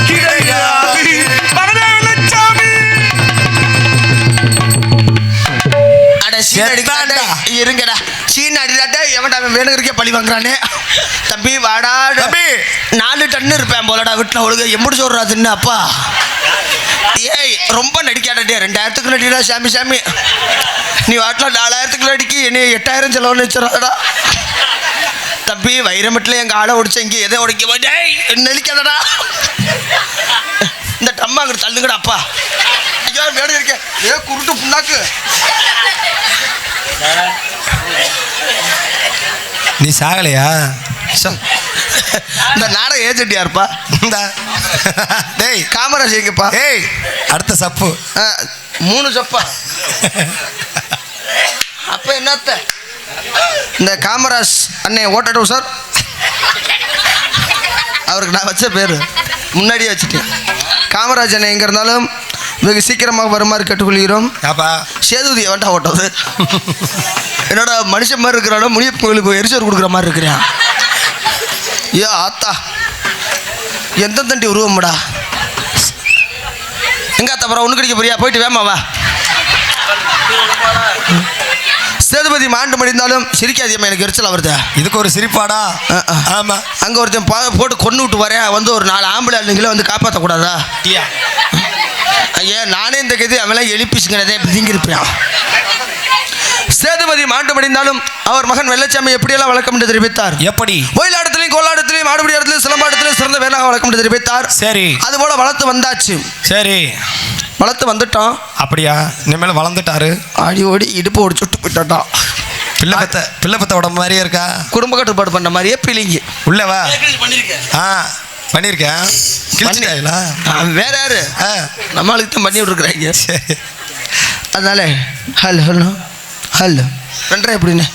கிடையாது. மகனே வெள்ளச்சாமி இருங்கடா. சீன் அடிடாட்டா எவன்டா வேணுங்கிறக்கே பழி வாங்குறானே. தம்பி வாடா. தம்பி 4 டன்னு இருப்பேன் போலடா வீட்டில் ஒழுங்க. எப்படி சொல்றாதுன்னு அப்பா? ஏய் ரொம்ப நடிக்காடே. 2000க்கு நடிடா சாமி சாமி. நீ வாட்டில் 4000க்கு நடிக்கி என்னை 8000 செலவுன்னு வச்சுறாடா. தம்பி வைரமட்டில் எங்கள் ஆளை ஒடிச்ச இங்கே எதை உடைக்க மாட்டேன் நெளிக்காதடா. இந்த டம்மா அங்கே தள்ளுங்கடா அப்பா. ஐயோ வேணும் இருக்கேன். ஏ குருட்டு புண்ணாக்கு. நீ சாகலையா? இந்த நாடகம் ஏஜென்டியா இருப்பா. டேய் காமராஜ் எங்கப்பா? ஏய் அடுத்த சப்பு 3 சப்பா. அப்ப என்னத்த இந்த காமராஜ் அண்ணே ஓட்டட்டும் சார். அவருக்கு நான் வச்ச பேர் முன்னாடியே வச்சுட்டேன். காமராஜ் அண்ணே எங்கே இருந்தாலும் வெகு சீக்கிரமாக வருமாறு கேட்டுக்கொள்கிறோம். சேதுபதி வேண்டாம் ஓட்டது. என்னோட மனுஷன் மாதிரி இருக்கிறானோ முனியப்ப கோயிலுக்கு எரிச்சோர் கொடுக்குற மாதிரி இருக்கிறான். ஏ ஆத்தா எந்த தண்டி உருவம்டா. எங்க அப்புறம் ஒன்று கிடைக்க போறியா? போயிட்டு வேமாவா. சேதுபதி மாண்டு மடிந்தாலும் சிரிக்காதியம்மா, எனக்கு எரிச்சல் வருது. இதுக்கு ஒரு சிரிப்பாடா? ஆமா. அங்கே ஒருத்தன் போட்டு கொண்டு விட்டு வரேன் வந்து ஒரு 4 ஆம்பளை ஆளுங்களை வந்து காப்பாற்றக்கூடாதா? ஐயா நானே இந்த கதை அவெல்லாம் எழுப்பிச்சுங்கிறதே பிதிங்கிருப்பேன். சேதுபதி மாண்டு மடிந்தாலும் அவர் மகன் வெள்ளச்சாமி எப்படியெல்லாம் வழக்கம் என்று தெரிவித்தார். எப்படி? ஒயிலாடத்திலையும் கோலாடத்திலையும் மாடுபடி இடத்திலையும் சிலம்பாடத்திலையும் சிறந்த வேலாக வழக்கம் என்று தெரிவித்தார். சரி. அதுபோல வளர்த்து வந்தாச்சு. சரி வளர்த்து வந்துட்டோம். அப்படியா? இனிமேல் வளர்ந்துட்டாரு. ஆடி ஓடி இடுப்பு ஓடி சுட்டு போயிட்டான். பிள்ளை பத்த உடம்பு மாதிரியே இருக்கா? குடும்ப கட்டுப்பாடு பண்ண மாதிரியே பிள்ளைங்க உள்ளவா பண்ணியிருக்கேன். வேற யாரு நம்மளுக்கு தான் பண்ணி விட்டுருக்குறாங்க. அதனால ஹலோ ஹலோ ஹலோ ரெண்டரை எப்படின்னு